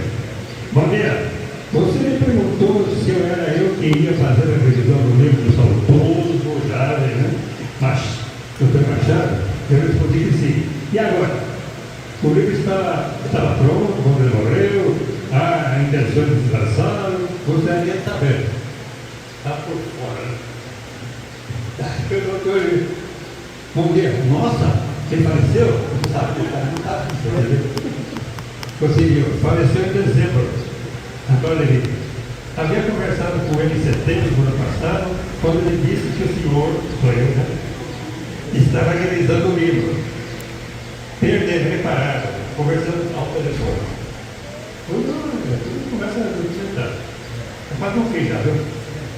Bom dia. Você me perguntou se eu era eu que ia fazer a revisão do livro do saudoso Jales, né? Mas, doutor Machado, eu respondi que sim. E agora? O livro estava pronto, quando ele morreu, a intenção de desgraçado, gostaria de saber. Está por fora, né? Doutor, bom dia. Nossa, quem faleceu? Não sabe, não sabe. Conseguiu, faleceu em dezembro. Antônio Levi. Havia conversado com ele em setembro do ano passado, quando ele disse que o senhor, sou eu, né, estava revisando o livro. Perder reparado, conversando ao telefone. Tudo conversa do sentado. Eu quase não fiz já, viu?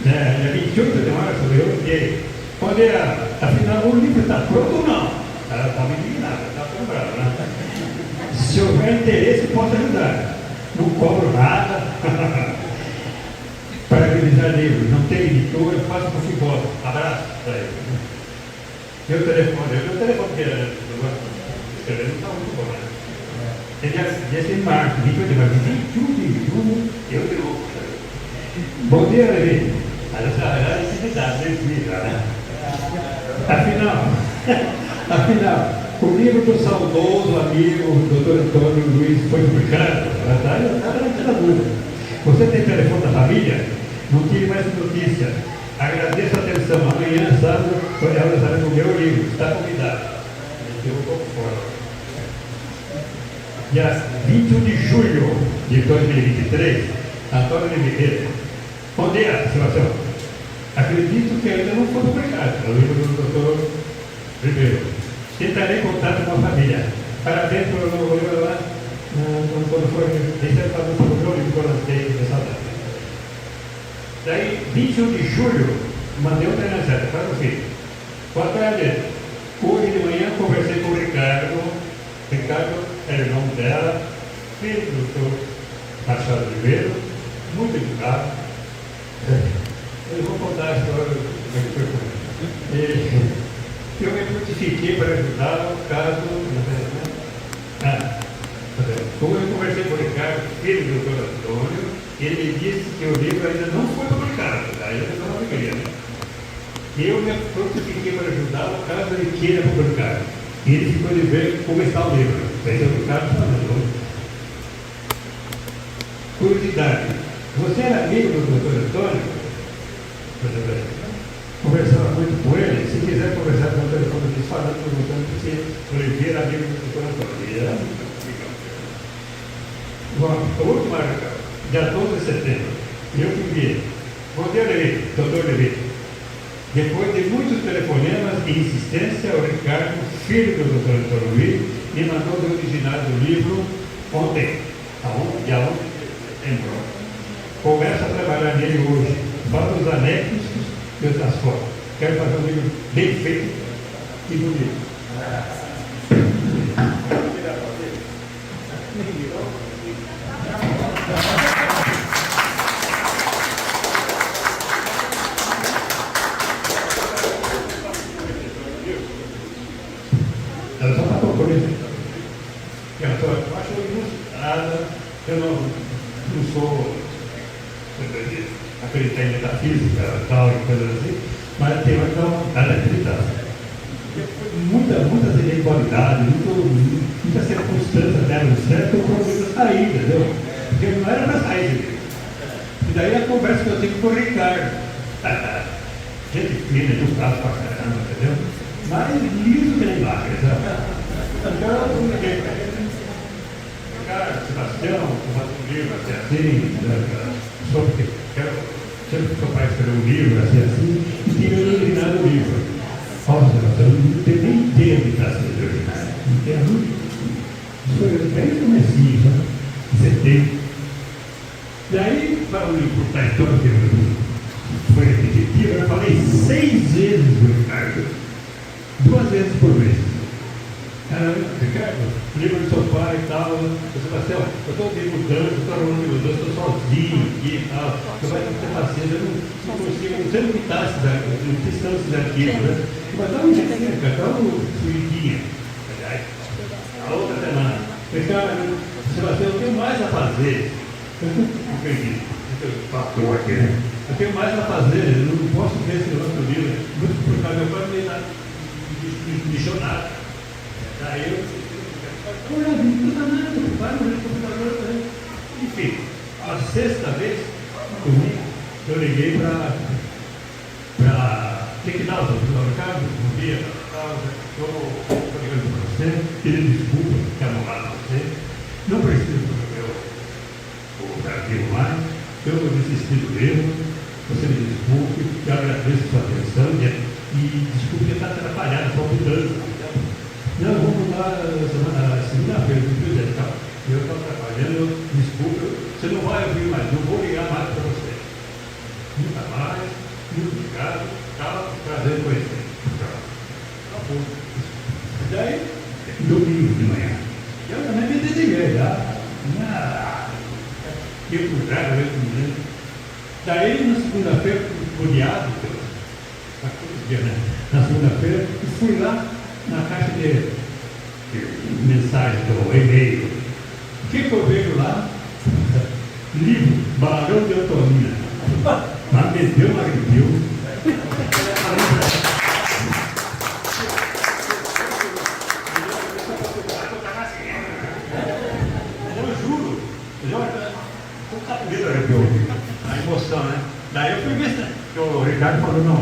Dia 28 de março, eu liguei. Olha, afinal, o livro está pronto ou não? Ela estava indignada, está comprando, né? Se houver interesse, posso ajudar. Não cobro nada para revisar livros. Não tem editor, eu faço por si gosto. Abraço para ele. Meu telefone, que era escrevendo, não está muito bom, né? Dia 6 de março, 28 de março, 21 de junho, eu de louco. Bom dia, Levi. Mas essa é a intimidade, né? Afinal, o livro do saudoso amigo Dr. Antônio Luiz foi publicado. Está na dúvida. Você tem telefone da família? Não tire mais notícia. Agradeço a atenção. Amanhã, sábado, ela estará no meu livro. Está convidado. eu vou pouco fora. Dia 21 de julho de 2023, Antônio Oliveira. Bom dia, Sebastião. Acredito que ainda não foi publicado, no livro do doutor Ribeiro. Tentarei contato com a família. Parabéns pelo novo livro lá. Quando for, esse é o meu livro que eu lancei nessa data. Daí, 21 de julho, mandei outra mensagem para você. Boa tarde. Hoje de manhã conversei com o Ricardo. Ricardo era o nome dela, filho do doutor Machado Ribeiro, muito educado. Eu vou contar a história do que foi com ele. Eu me prontifiquei para ajudá-lo caso. Como eu conversei com o Ricardo, filho do doutor Antônio, ele me disse que o livro ainda não foi publicado. Aí eu não alegria, né? Eu me prontifiquei para ajudá-lo caso ele queira publicar. E ele ficou de ver como está o livro. Esse é o Ricardo falando. Curiosidade. Você era amigo do doutor Antônio? Conversava muito com ele. Se quiser conversar com o doutor Antônio, diz falando com o doutor Antônio, porque Oliveira era amigo do doutor Antônio. Ele era amigo. Bom, a última, dia 12 de setembro, eu enviei. Bom dia, Levi, doutor Levi. Depois de muitos telefonemas e insistência, o Ricardo, filho do doutor Antônio Luiz, me mandou o original do livro ontem, dia 11 de setembro. Começo a trabalhar nele hoje. Fala os anexos e as fotos. Quero fazer um livro bem feito e bonito. Ela só está concorrendo. Eu acho ilustrada, eu não sou acreditar em metafísica tal e coisas assim, mas tem uma vontade de acreditar. Muitas inequalidades, muitas circunstâncias deram certo, eu preciso sair, entendeu? Porque não era para sair. E daí a conversa que eu tenho com o Ricardo. Gente fina, ilustrado pra caramba, entendeu? Mas liso que nem lágrimas, então, Ricardo, Sebastião, um livro assim, só porque sempre que o pai escreveu um livro assim, e tinha eliminado o livro. Nossa, Sebastião, não tem nem ideia de estar sendo originado. Não tem a dúvida. Isso foi bem no comecinho, sabe? Em setembro. E aí, para o livro da história que foi repetitivo, eu falei 6 vezes com o Ricardo. 2 vezes por mês. Ricardo, livro do seu pai e tal. Sebastião, eu estou debutando, estou arrumando meu estou sozinho aqui e tal. Você vai ter paciência, eu não consigo, não sei onde está esses arquivos, né? Mas dá um jeito, dá uma suidinha. A outra semana. Ricardo, Sebastião, eu tenho mais a fazer. Eu não acredito. Fator aqui, né? Eu tenho mais a fazer, eu não posso ver esse outro livro. Muito por causa do meu pai missionário. Daí eu não está nada, vai no computador também. Enfim, a 6ª vez comigo, eu liguei para ter que dar o Ricardo, um dia, estou ligando para você, pedindo desculpa, que amolado você, não preciso do meu arquivo mais, eu desisti do erro, você me desculpe, eu agradeço a sua atenção e desculpe estar atrapalhado, só mudando. Não, eu vou mudar segunda-feira, eu estou trabalhando, desculpa, você não vai ouvir mais, não vou ligar mais para você. Nunca mais, muito obrigado, tá? Prazer em conhecer. E daí, domingo de manhã, eu também me desliguei, já. Eu por trás, eu por dentro. Daí, na segunda-feira, rodeado, na segunda-feira, e fui lá na caixa de mensagem do e-mail. O que eu vejo lá? Livro Barão de Antonina. Mas me deu uma review. Eu juro, a emoção, né? Daí eu fui ver, o Ricardo falou, não,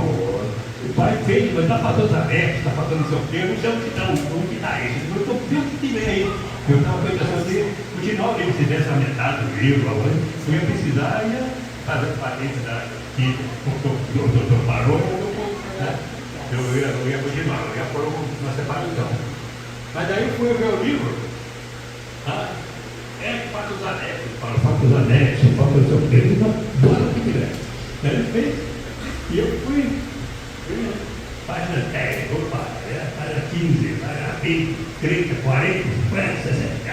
O pai fez, mas está faltando os anexos, está faltando não sei o quê, não sei onde que está isso. Eu estou vendo o que vem aí. Eu estava pensando assim, o final dele, se desse a metade do livro, eu ia precisar, ia fazer patente que o doutor parou, né? Eu ia continuar, eu ia pôr uma separação. Mas daí eu fui ver o livro, falta os anexos, falta os anexos, falta não sei o quê, então, bora o que tiver. Ele fez, e eu fui, página 10, página 15, página 20, 30, 40, 50, 60,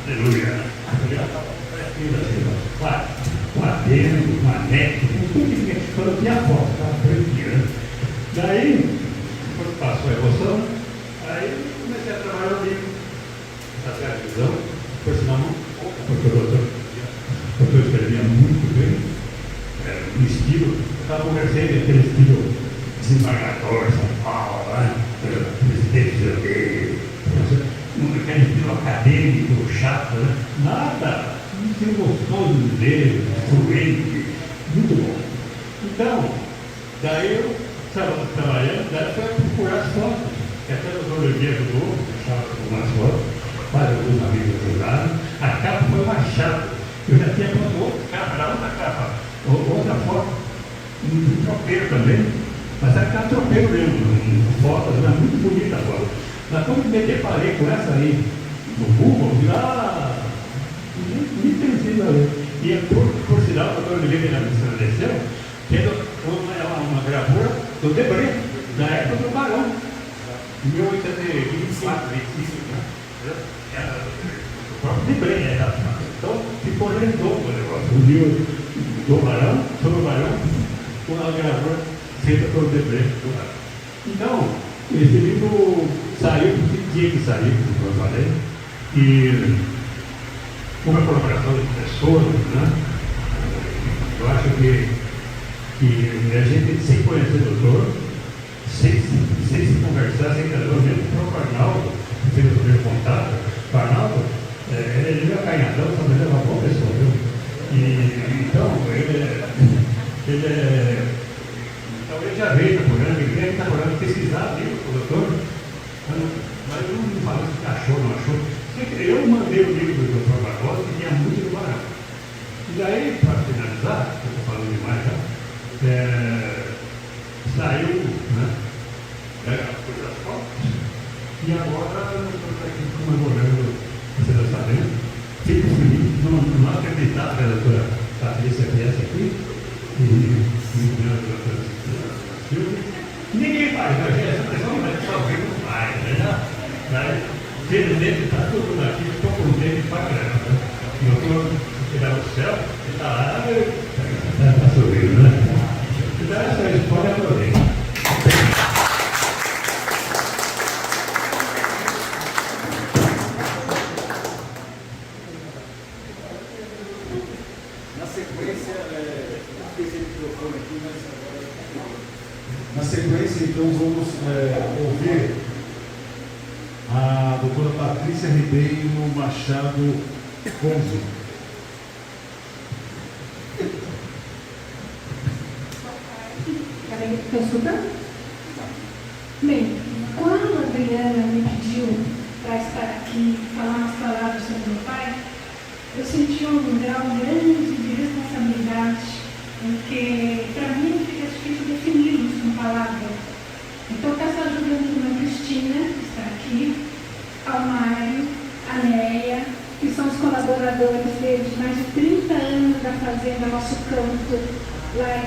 aleluia. Eu já estava preferindo assim, com adendo, com anexo, com tudo que tinha, quando tinha foto, estava preferindo. Daí, quando passou a emoção, aí eu comecei a trabalhar no livro, essa era a visão, por sinal não pouca, porque o doutor escrevia muito bem, era um estilo, eu estava conversando aquele estilo desembargador, São Paulo, presidente aquele estilo acadêmico, chato, né? Nada, um estilo gostoso dele, fluente, muito bom. Então, daí eu estava trabalhando, daí foi procurar as fotos, que até o doutor Levi ajudou, achava algumas fotos, quase alguns amigos ajudaram. A capa foi mais chata, eu já tinha posto outra capa, era outra capa, outra foto, um tropeiro também, mas era aquela tropeiro mesmo, fotos, era muito bonita a foto. Mas quando me deparei com essa aí, no Google, nem pensei na lei. E por sinal, o doutor Levi me esclareceu, tendo uma gravura do Debré, da época do Barão, em 1824, 25, né? O próprio Debré, então ficou redondo o negócio. O livro do Barão, sobre o Barão, com a gravura feita pelo Debré. Então, esse livro saiu porque tinha que sair, como eu falei, e com uma colaboração de pessoas, né? Eu acho que a gente, sem conhecer o doutor, sem se conversar, sem trazer o mesmo próprio Arnaldo, que fez o primeiro contato, o Arnaldo, ele é acanhadão, mas ele é uma boa pessoa, viu? Então, ele já veio para o programa, ele está procurando pesquisar livro para o doutor, mas eu não falei se achou, não achou. Eu mandei o livro do doutor Barbosa, que tinha muito do Barão. E daí, para finalizar, eu estou falando demais já, saiu, né? Coisas fortes, e agora nós estamos aqui comemorando esse lançamento. Fico feliz, não acreditava que a doutora Patrícia viesse aqui, e muito bem a doutora Silvia. Ninguém faz, essa pessoa vai só ver os pais, né? Felizmente está todo mundo aqui, estou contente para caramba. E eu estou chegando no céu, ele está lá, está sorrindo, né? Então essa história eu adorei. Na sequência, então, vamos ouvir a doutora Patrícia Ribeiro Machado Conze. Estou escutando? Bem, quando a Adriana me pediu para estar aqui e falar umas palavras sobre meu pai, eu senti um grau grande de responsabilidade, porque para mim fica difícil defini-los com palavras. Então, eu peço ajuda da irmã Cristina, que está aqui, ao Mário, a Neia, que são os colaboradores desde mais de 30 anos da Fazenda Nosso Campo, lá em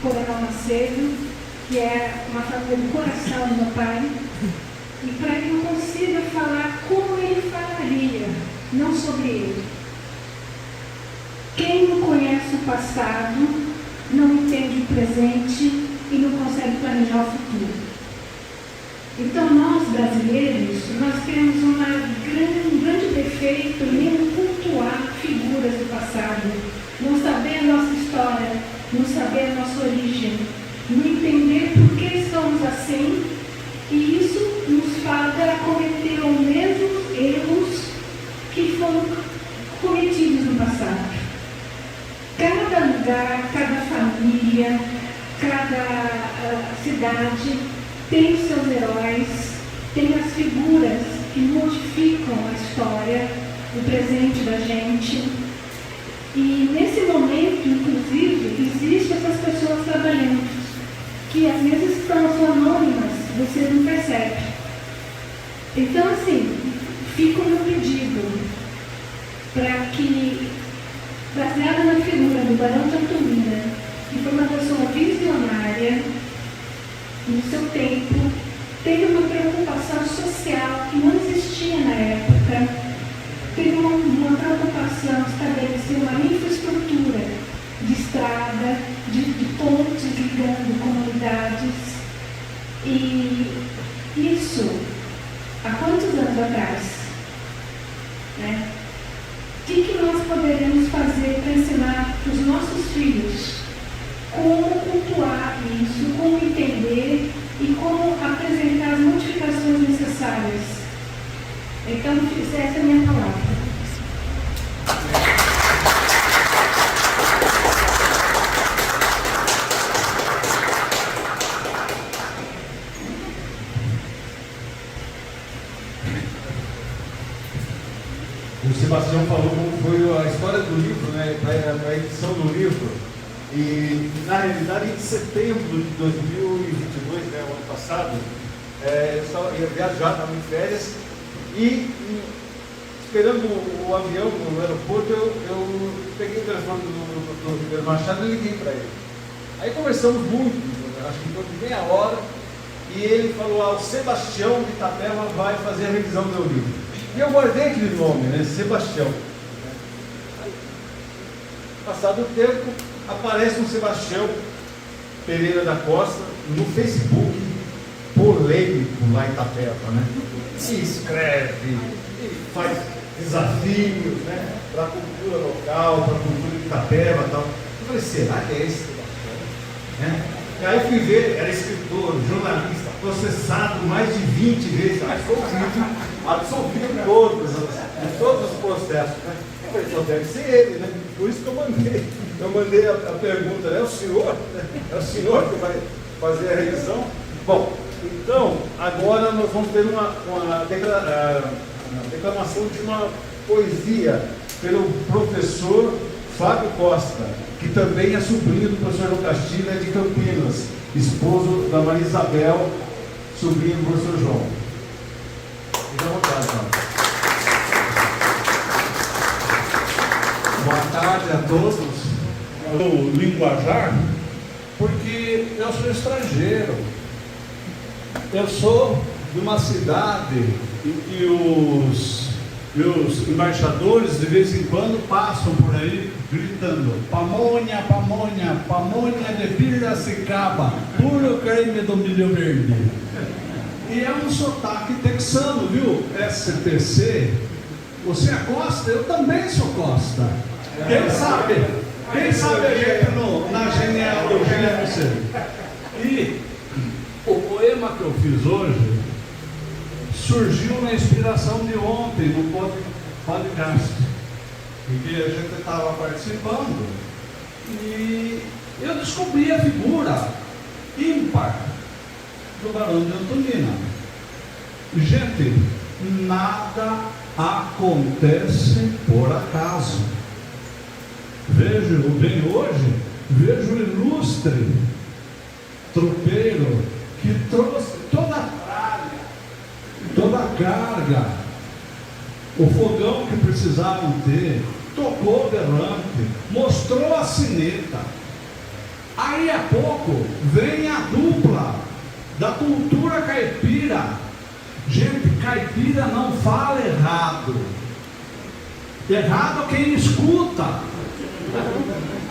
Coronel Macedo, que é uma família do coração do meu pai, e para que eu consiga falar como ele falaria, não sobre ele. Quem não conhece o passado, não entende o presente e não consegue planejar o futuro. Então, nós brasileiros, nós temos um grande defeito em não cultuar figuras do passado, não saber a nossa história, não saber a nossa origem, não entender por que somos assim, e isso nos faz cometer os mesmos erros que foram cometidos no passado. Cada lugar, cada família, cada a cidade tem os seus heróis, tem as figuras que modificam a história, o presente da gente. E nesse momento, inclusive, existem essas pessoas trabalhando, que às vezes são anônimas, você não percebe. Então, assim, fica o meu pedido para que, baseada na figura do Barão de Antolina, que foi uma pessoa visionária no seu tempo, teve uma preocupação social que não existia na época, teve uma preocupação estabelecer uma infraestrutura de estrada, de pontes ligando comunidades. E isso, há quantos anos atrás? Né? O que nós poderemos fazer para ensinar para os nossos filhos como cultuar isso, como entender e como apresentar as modificações necessárias? Então, essa é a minha palavra. O Sebastião falou como foi a história do livro, né, a edição do livro. E, na realidade, em setembro de 2022, né, o ano passado, eu só ia viajar, estava em férias, e esperando o avião no aeroporto, eu peguei o telefone do Ribeiro Machado e liguei para ele. Aí conversamos muito, acho que em torno de meia hora, e ele falou: o Sebastião de Itapeva vai fazer a revisão do meu livro. E eu guardei aquele nome, né, Sebastião. Passado o tempo, aparece um Sebastião Pereira da Costa no Facebook, polêmico lá em Itapeva, né? Se escreve, faz desafios, né, para a cultura local, para a cultura de Itapeva e tal. Eu falei: será que é esse Sebastião? Né? E aí fui ver, era escritor, jornalista, processado mais de 20 vezes, absolvido todos os processos, né? Eu falei: só deve ser ele, né? Por isso que eu mandei a pergunta, né? É o senhor que vai fazer a revisão? Bom, então, agora nós vamos ter uma declamação de uma poesia pelo professor Fábio Costa, que também é sobrinho do professor João Castilho, de Campinas, esposo da Maria Isabel, sobrinho do professor João. Fique à vontade, João. Boa tarde a todos. O linguajar, porque eu sou estrangeiro. Eu sou de uma cidade em que os embaixadores de vez em quando passam por aí gritando: Pamonha, Pamonha, Pamonha de Piracicaba, puro creme do milho verde. E é um sotaque texano, viu? STC. Você é Costa? Eu também sou Costa. Quem sabe a gente na genealogia, não sei. E o poema que eu fiz hoje surgiu na inspiração de ontem no podcast, em que a gente estava participando e eu descobri a figura ímpar do Barão de Antolina. Gente, nada acontece por acaso. Vejo bem hoje, vejo o ilustre tropeiro que trouxe toda a tralha, toda a carga, o fogão que precisavam ter, tocou o berrante, mostrou a sineta. Aí a pouco vem a dupla da cultura caipira. Gente, caipira não fala errado. Errado quem escuta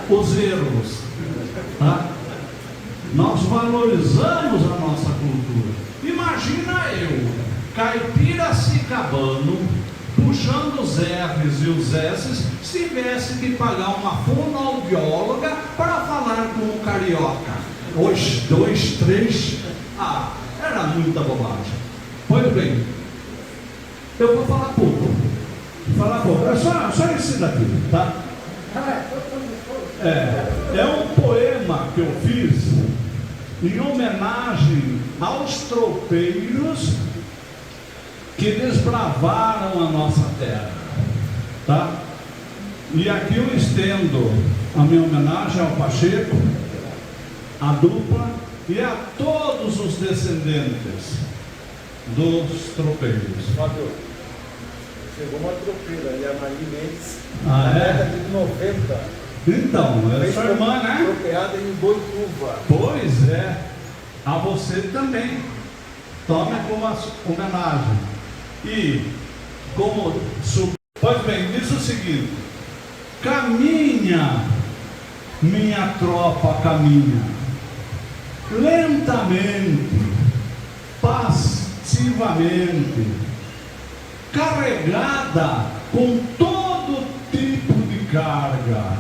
os erros. Tá? Nós valorizamos a nossa cultura. Imagina eu, caipira cicabano, puxando os R's e os S's, se tivesse que pagar uma fonoaudióloga para falar com o carioca. Os 2, 3, era muita bobagem. Pois bem, eu vou falar pouco. É só esse daqui, tá? É um poema que eu fiz em homenagem aos tropeiros que desbravaram a nossa terra, tá? E aqui eu estendo a minha homenagem ao Pacheco, à dupla e a todos os descendentes dos tropeiros. Fábio, chegou uma tropeira ali, a Maria Mendes, Ah, na é? década de 90. Então, é sua irmã, né? Tropeada em Boituva. Pois é, a você também. Tome como homenagem. E, como pois bem, diz o seguinte: caminha, minha tropa, caminha, lentamente, passivamente, carregada com todo tipo de carga,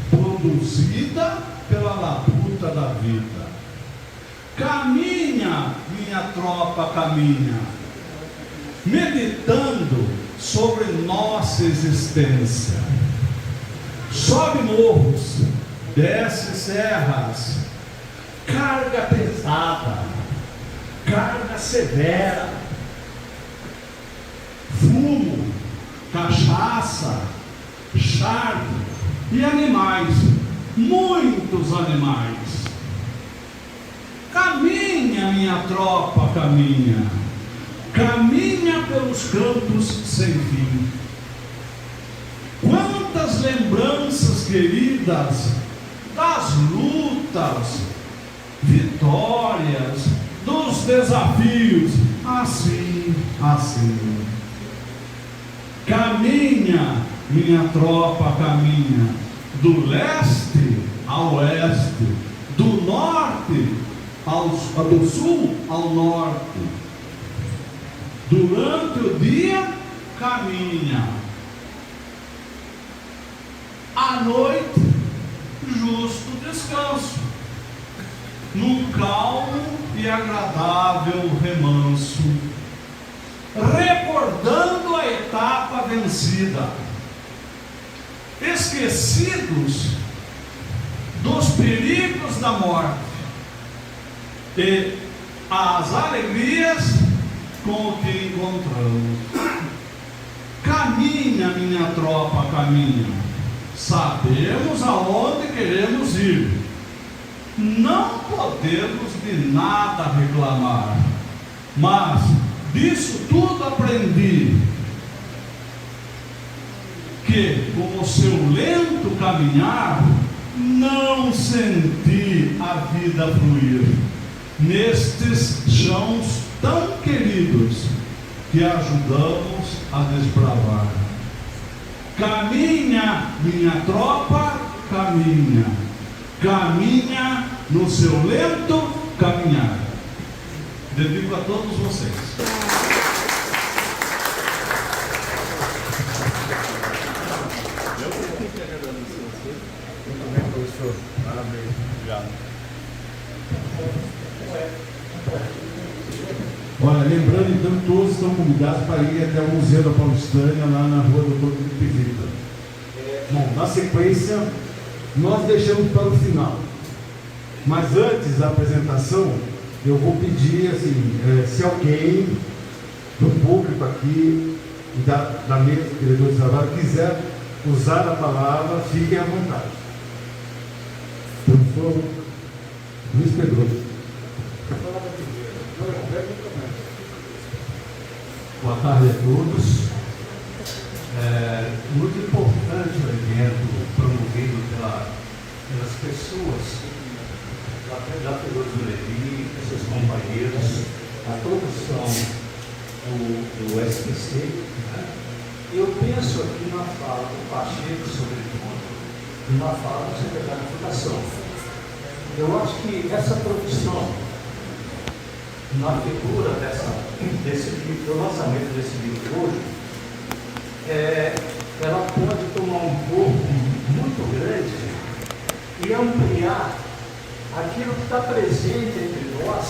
produzida pela labuta da vida. Caminha, minha tropa, caminha, meditando sobre nossa existência. Sobe morros, desce serras, carga pesada, carga severa, fumo, cachaça, charme e animais, muitos animais. Caminha, minha tropa, caminha, caminha pelos campos sem fim. Quantas lembranças queridas das lutas, vitórias, dos desafios, assim. Caminha, minha tropa, caminha, do leste ao oeste, do norte do sul ao norte. Durante o dia, caminha. À noite, justo descanso, num calmo e agradável remanso, recordando a etapa vencida, esquecidos dos perigos da morte e as alegrias com o que encontramos. Caminha, minha tropa, caminha. Sabemos aonde queremos ir. Não podemos de nada reclamar, mas disso tudo aprendi que, com o seu lento caminhar, não senti a vida fluir nestes chãos tão queridos que ajudamos a desbravar. Caminha, minha tropa, caminha, caminha no seu lento caminhar. Dedico a todos vocês. Professor, parabéns. Obrigado. Olha, lembrando então que todos estão convidados para ir até o Museu da Paulistânia, lá na rua Doutor Felipe Vita. Bom, na sequência, nós deixamos para o final. Mas antes da apresentação, eu vou pedir, assim, se alguém do público aqui, da mesa de diretores de trabalho, quiser usar a palavra, fiquem à vontade. Por favor, Luiz Pedroso. Boa tarde a todos. Muito importante o evento promovido pelas pessoas, da figura do Levi, seus companheiros, a produção do SPC. Né? Eu penso aqui na fala do Pacheco, sobretudo, e na fala do secretário de Educação. Eu acho que essa produção, na figura desse livro, do lançamento desse livro hoje, ela pode tomar um corpo muito grande e ampliar aquilo que está presente entre nós,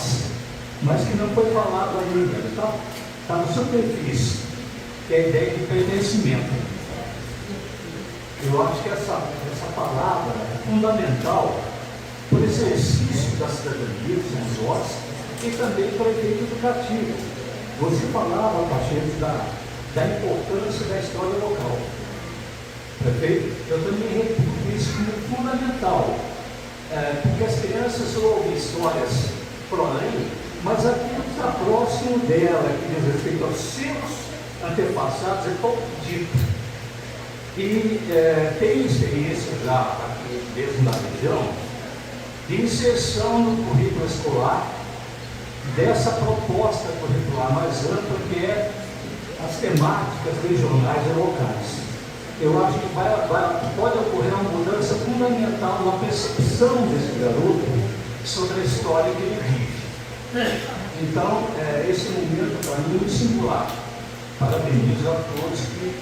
mas que não foi falado ainda, está no superfície, que é a ideia de pertencimento. Eu acho que essa palavra é fundamental por exercício da cidadania, dos nós, e também para efeito educativo. Você falava, Pacheco, da importância da história local. Prefeito, eu também reputo isso como fundamental, porque as crianças ouvem histórias por além, mas aquilo que está próximo dela, que diz respeito aos seus antepassados, é pouco dito. E tenho experiência já aqui mesmo na região de inserção no currículo escolar dessa proposta curricular mais ampla, que é as temáticas regionais e locais. Eu acho que pode ocorrer uma mudança fundamental na percepção desse garoto sobre a história que ele vive. Então, esse momento para mim é muito singular. Parabenizo a todos que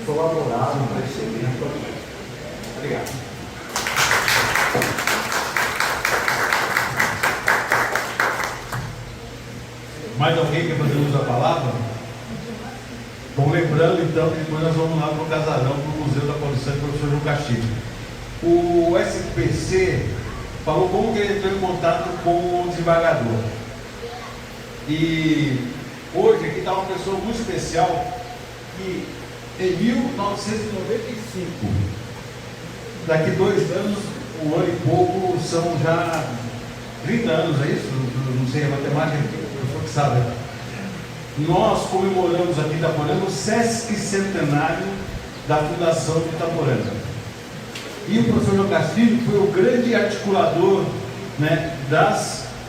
colaboraram para esse evento aqui. Obrigado. Mais alguém quer fazer uso da palavra? Bom, lembrando então que depois nós vamos lá para o casarão, para o Museu da Abolição do professor João Castilho. O SPC falou como que ele entrou em contato com o desembargador. E hoje aqui está uma pessoa muito especial que em 1995, daqui 2 anos, um ano e pouco, são já 30 anos, é isso? Não sei a matemática, o professor que sabe. Nós comemoramos aqui em Itaporanga o Sesc Centenário da Fundação de Itaporanga. E o professor João Castilho foi o grande articulador, né,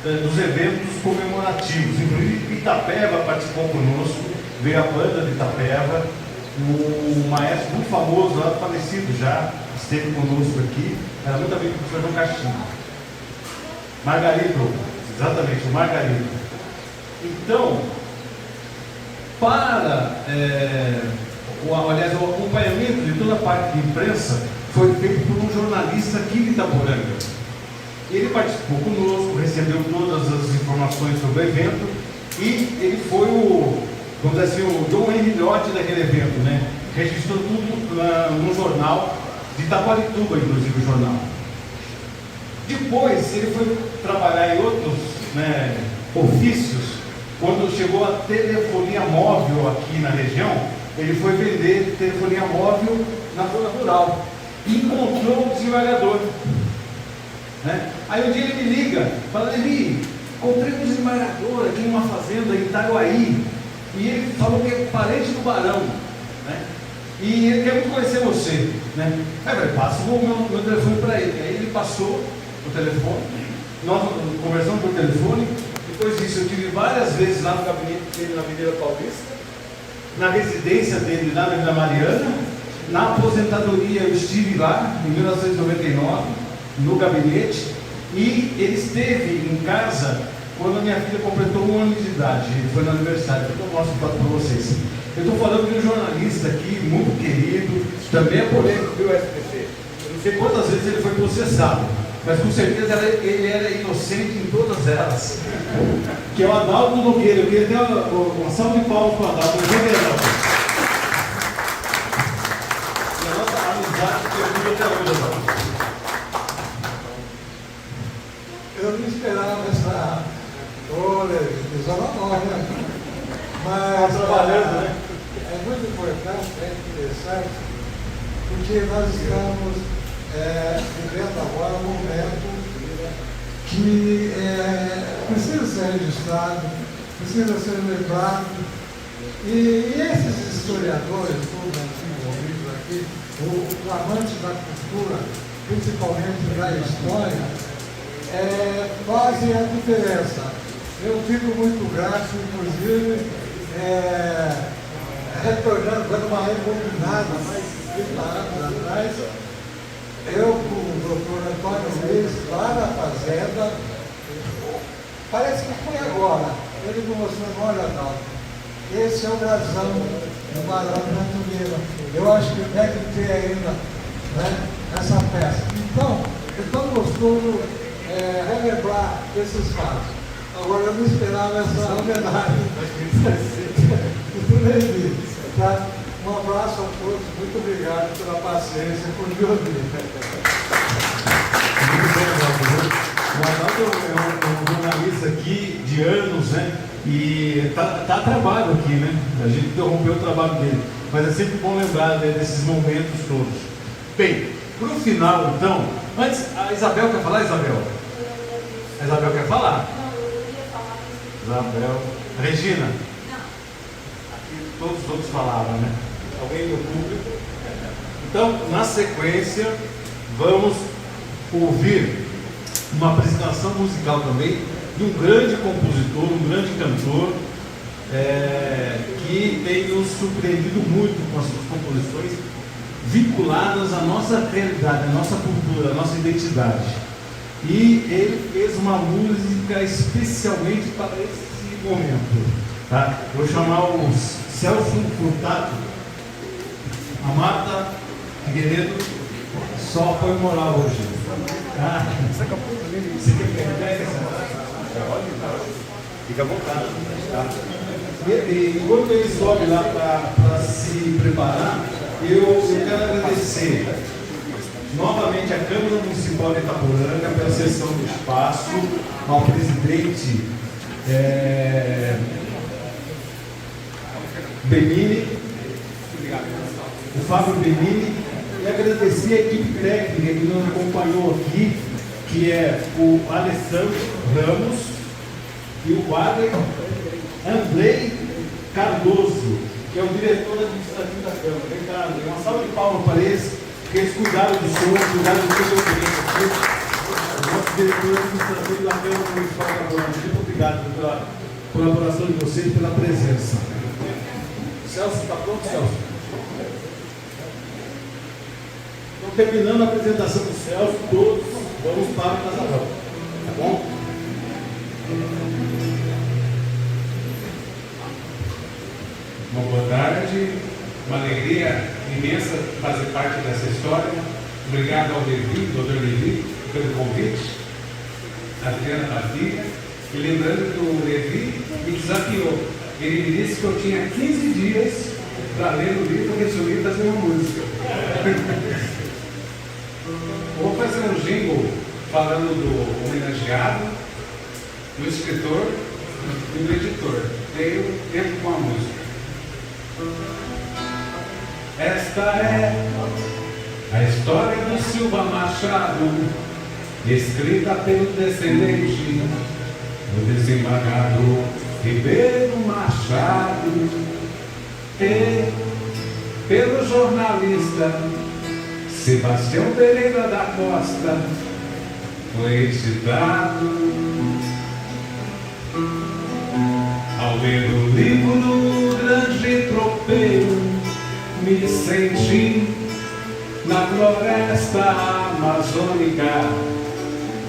dos eventos comemorativos. Inclusive Itapeva participou conosco, veio a banda de Itapeva, o maestro muito famoso, lá falecido já, esteve conosco aqui, era muito amigo do professor João Castilho. Margarito, exatamente, o Margarito. Então, aliás, o acompanhamento de toda a parte de imprensa foi feito por um jornalista aqui de Itaporanga. Ele participou conosco, recebeu todas as informações sobre o evento e ele foi vamos dizer assim, o Dom Henrique daquele evento, né? Registrou tudo no jornal de Itaparituba, inclusive o jornal. Depois ele foi trabalhar em outros, né, ofícios. Quando chegou a telefonia móvel aqui na região, ele foi vender telefonia móvel na zona rural e encontrou o desembargador. Né? Aí um dia ele me liga, fala: Levi, encontrei um desembargador aqui em uma fazenda em Itaguaí e ele falou que é parente do barão, né? E ele quer muito conhecer você, né? Aí eu falei: passa o meu telefone para ele. Aí ele passou o telefone, nós conversamos por telefone. Depois disso, eu tive várias vezes lá no gabinete dele na Avenida Paulista, na residência dele lá na Vila Mariana, na aposentadoria eu estive lá em 1999, no gabinete, e ele esteve em casa quando a minha filha completou 1 ano de idade. Ele foi no aniversário, então eu mostro foto para vocês. Eu estou falando de um jornalista aqui, muito querido, também é polêmico, viu, SPC? Eu não sei quantas vezes ele foi processado, mas com certeza ele era inocente em todas elas. Que é o Adalto Nogueira. Eu queria ter uma salva de palmas para o Adalto Nogueira. E a nossa amizade que eu tive até hoje, Adalto. Eu não esperava essa zona nova, né? Mas trabalhando, né? É muito importante, é interessante, porque nós estamos vivendo agora um momento que precisa ser registrado, precisa ser lembrado, e esses historiadores, todos envolvidos aqui, o amante da cultura, principalmente da história, fazem a diferença. Eu fico muito grato, inclusive, retornando, dando uma rebobinada mais de 30 anos atrás, eu com o doutor Antônio Luiz, lá na fazenda, parece que foi agora, ele me mostrou: olha, Adalto, esse é o brasão do Barão de Antonina. Eu acho que deve ter ainda, né, essa peça. Então, é tão gostoso relembrar esses fatos. Agora, eu não esperava essa homenagem do Levi, tá? Um abraço a todos, muito obrigado pela paciência, por me ouvir. Muito bem, é um jornalista aqui de anos, né? E tá a trabalho aqui, né? A gente interrompeu o trabalho dele. Mas é sempre bom lembrar, né, desses momentos todos. Bem, para o final, então, antes, a Isabel quer falar, Isabel? A Isabel quer falar? Isabel. Regina? Aqui todos os outros falaram, né? Alguém do público? Então, na sequência, vamos ouvir uma apresentação musical também de um grande compositor, um grande cantor, que tem nos surpreendido muito com as suas composições vinculadas à nossa realidade, à nossa cultura, à nossa identidade. E ele fez uma música especialmente para esse momento. Tá? Vou chamar o Celso Furtado. A Marta Figueiredo só foi moral hoje. Tá? Você quer pegar? Fica à vontade. Tá? E enquanto ele sobe lá para se preparar, eu quero agradecer novamente à Câmara Municipal de Itaporanga pela cessão do espaço, ao presidente Benini, o Fábio Benini, e agradecer a equipe técnica que nos acompanhou aqui, que é o Alessandro Ramos e o Wagner Andrei Cardoso, que é o diretor administrativo da Câmara. Vem cá, Andrei, uma salva de palmas para eles, porque eles cuidaram do som, cuidaram do seu documento aqui. O nosso diretor administrativo da Câmara Municipal de Itaporanga. Muito obrigado pela colaboração de vocês e pela presença. Celso, está pronto, Celso? Então, terminando a apresentação do Celso, todos vamos para o casarão. Tá bom? Uma boa tarde, uma alegria imensa fazer parte dessa história. Obrigado ao Levi, doutor Levi, pelo convite, a Adriana Padilha. E lembrando que o Levi me desafiou. Ele me disse que eu tinha 15 dias para ler o livro, resumir e fazer uma música. Vou fazer um jingle falando do homenageado, do escritor e do editor. Daí eu entro com a música. Esta é a história do Silva Machado, escrita pelo descendente do desembargador Ribeiro Machado e pelo jornalista Sebastião Pereira da Costa. Foi editado. Ao ler o livro Grande Tropeiro, me senti na floresta amazônica,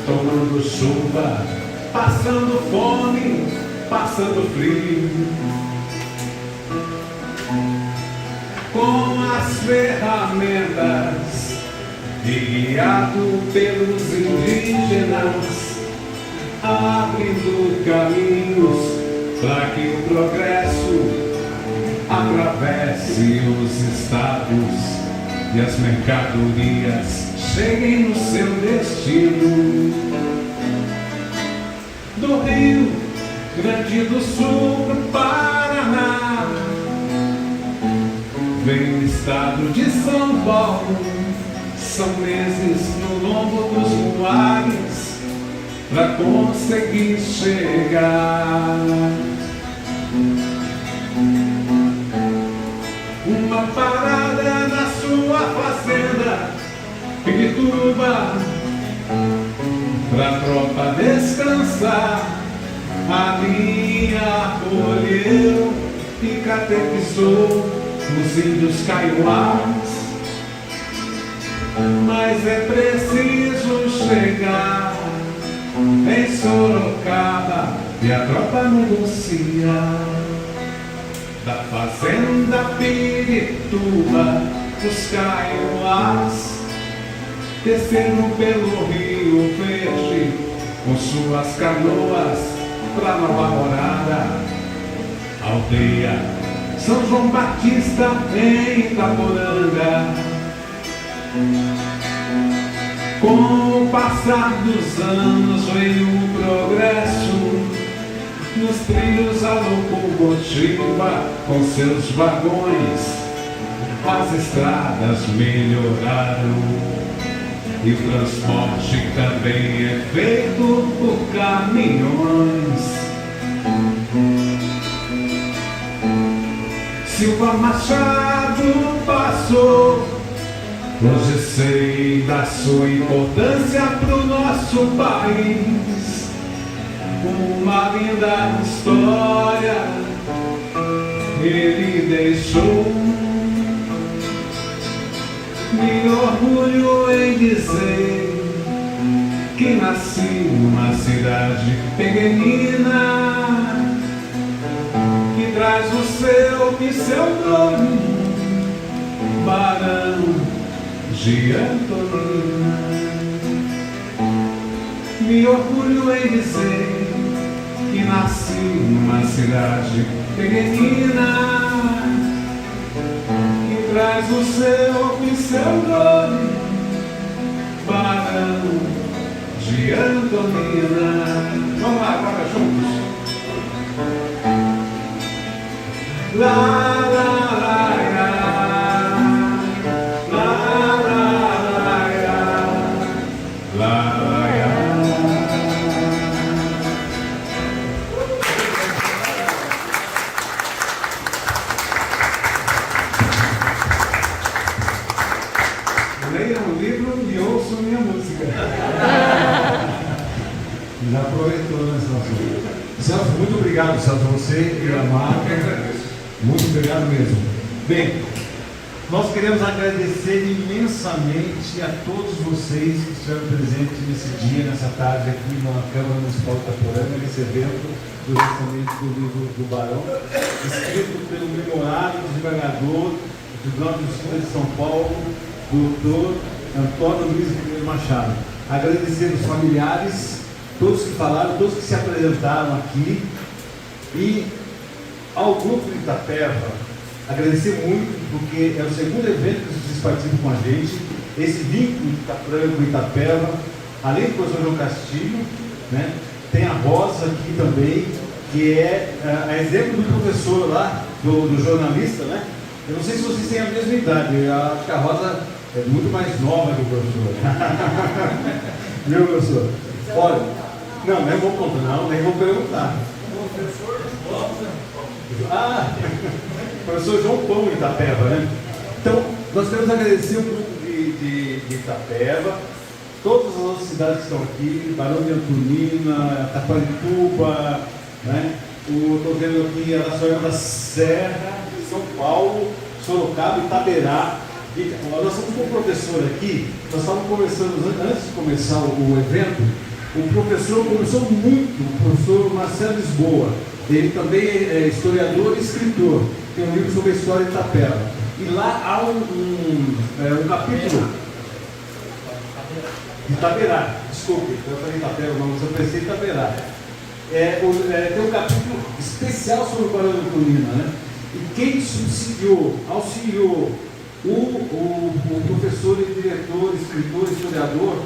tomando chuva, passando fome, passando frio. Com as ferramentas e guiado pelos indígenas, abrindo caminhos para que o progresso atravesse os estados e as mercadorias cheguem no seu destino. Do Rio Grande do Sul pro Paraná, vem o estado de São Paulo. São meses no lombo dos muares para conseguir chegar. Uma parada na sua fazenda, Pirituba, pra tropa descansar. Ali acolheu e catequizou os índios kaiowás. Mas é preciso chegar em Sorocaba e a tropa negocia. Da fazenda Pirituba, os kaiowás desceram pelo Rio Verde com suas canoas pra nova morada, aldeia São João Batista em Itaporanga. Com o passar dos anos veio o progresso, nos trilhos a locomotiva com seus vagões, as estradas melhoraram e o transporte também é feito por caminhões. Silva Machado passou, hoje sei da sua importância pro nosso país. Uma linda história ele deixou. Me orgulho em dizer que nasci numa cidade pequenina que traz o seu pseudônimo, Barão de Antonina. Me orgulho em dizer que nasci numa cidade pequenina que traz o seu pseudônimo, Barão de Antonina. Vamos lá, agora juntos. La la la la, la la la la. Leiam o livro e ouçam minha música. Já aproveitou, né, Celso? Celso, muito obrigado, Celso, a você e a Marta. Muito obrigado mesmo. Bem, nós queremos agradecer imensamente a todos vocês que estiveram presentes nesse dia, nessa tarde aqui na Câmara Municipal de Itaporanga, nesse evento do lançamento do livro do Barão, escrito pelo memorável desembargador do Tribunal de Justiça de São Paulo, doutor Antônio Luiz Ribeiro Machado. Agradecer os familiares, todos que falaram, todos que se apresentaram aqui, e ao grupo de Itapeva, agradecer muito, porque é o segundo evento que vocês participam com a gente, esse vínculo de Itaporanga com Itapeva, além do professor João Castilho, né, tem a Rosa aqui também, que é a exemplo do professor lá, do jornalista, né? Eu não sei se vocês têm a mesma idade, eu acho que a Rosa é muito mais nova que o professor. Viu, professor? Olha, não, nem vou contar, não, nem vou perguntar. Professor João. Professor João Pão de Itapeva, né? Então, nós queremos agradecer o grupo de Itapeva, todas as outras cidades que estão aqui, Barão de Antonina, Taquarituba, né? Estou vendo aqui a Nacional da Serra, São Paulo, Sorocaba, Itaberá. E nós estamos com um professor aqui, nós estávamos conversando antes de começar o evento, o professor conversou muito, o professor Marcelo Lisboa. Ele também é historiador e escritor, tem um livro sobre a história de Itapeva. E lá há um capítulo de Itaberá, desculpe, eu falei Itapeva, mas eu pensei em Itaberá. Tem um capítulo especial sobre o Barão de Antonina, né? E quem auxiliou o professor e diretor, escritor, historiador,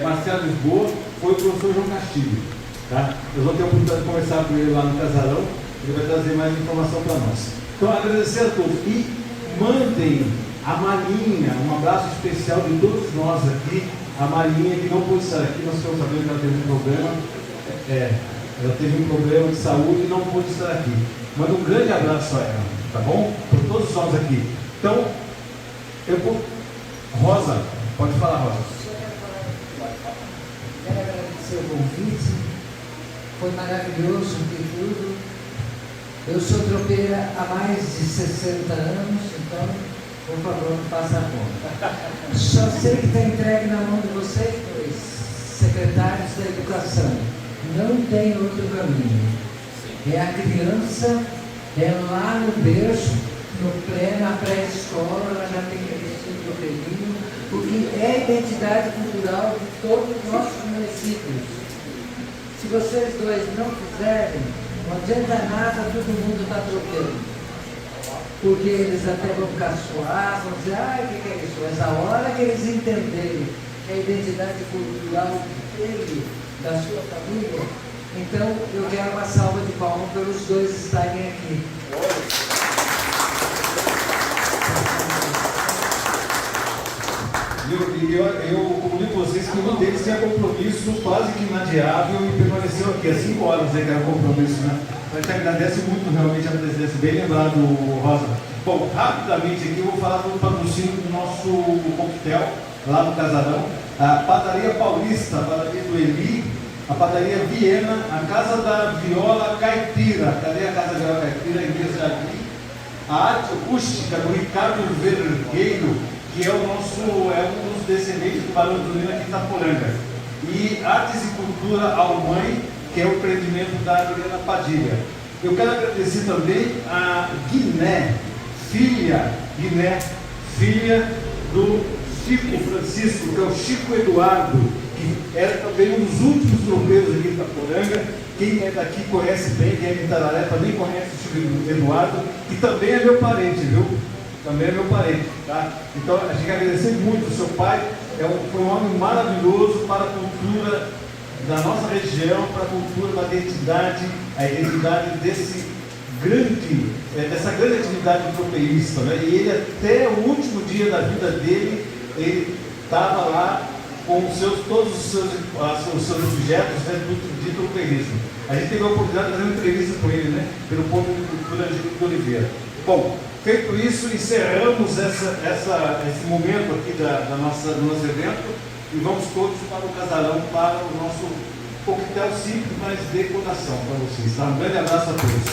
Marcelo Lisboa, foi o professor João Castilho. Tá? Eu vou ter a oportunidade de conversar com ele lá no casarão, ele vai trazer mais informação para nós. Então, agradecer a todos e mandem a Marinha, um abraço especial de todos nós aqui, a Marinha que não pôde estar aqui, nós ficamos sabendo que ela teve um problema, ela teve um problema de saúde e não pôde estar aqui. Manda um grande abraço a ela, tá bom? Por todos nós aqui. Então, Rosa, pode falar, Rosa. Quero agradecer o convite, foi maravilhoso de tudo. Eu sou tropeira há mais de 60 anos, então, por favor, não faça a conta. Só sei que está entregue na mão de vocês dois, secretários da Educação. Não tem outro caminho. É a criança, é lá no berço, na pré-escola, ela já tem que vestir o tropeirinho, porque é a identidade cultural de todos os nossos municípios. Se vocês dois não fizerem, não adianta nada, todo mundo está tropeiro. Porque eles até vão caçoar, vão dizer, o que é isso? Mas a hora que eles entenderem que é a identidade cultural dele, da sua família. Então, eu quero uma salva de palmas pelos dois estarem aqui. Eu comunico vocês que um deles tinha compromisso quase que inadiável e permaneceu aqui há 5 horas, né, que era compromisso, né? A gente agradece muito realmente a presença, bem lembrado, Rosa. Bom, rapidamente aqui eu vou falar do patrocínio do nosso coquetel lá no Casarão. A Padaria Paulista, a Padaria do Eli, a Padaria Viena, a Casa da Viola Caipira. Cadê a Casa da Viola Caipira? A Igreja ali. A Arte Acústica do Ricardo Vergueiro, que é um dos descendentes do Barão do Lino aqui em Itaporanga. E Artes e Cultura Almãe, que é o empreendimento da Adriana Padilha. Eu quero agradecer também a Guiné, filha do Chico Francisco, que é o Chico Eduardo, que era também um dos últimos tropeiros aqui em Itaporanga. Quem é daqui conhece bem, quem é de Itararé também conhece o Chico Eduardo, que também é meu parente, viu? Também é meu parente, tá? Então a gente quer agradecer muito o seu pai, foi um homem maravilhoso para a cultura da nossa região, para a cultura, para a identidade dessa grande atividade tropeirista, né? E ele até o último dia da vida dele, ele estava lá com todos os seus objetos, né, de tropeirismo. A gente teve a oportunidade de fazer uma entrevista com ele, né, pelo Ponto de Cultura de Oliveira. Bom, feito isso, encerramos esse momento aqui do nosso evento e vamos todos para o Casarão, para o nosso coquetel simples, mas de coração para vocês. Tá? Um grande abraço a todos.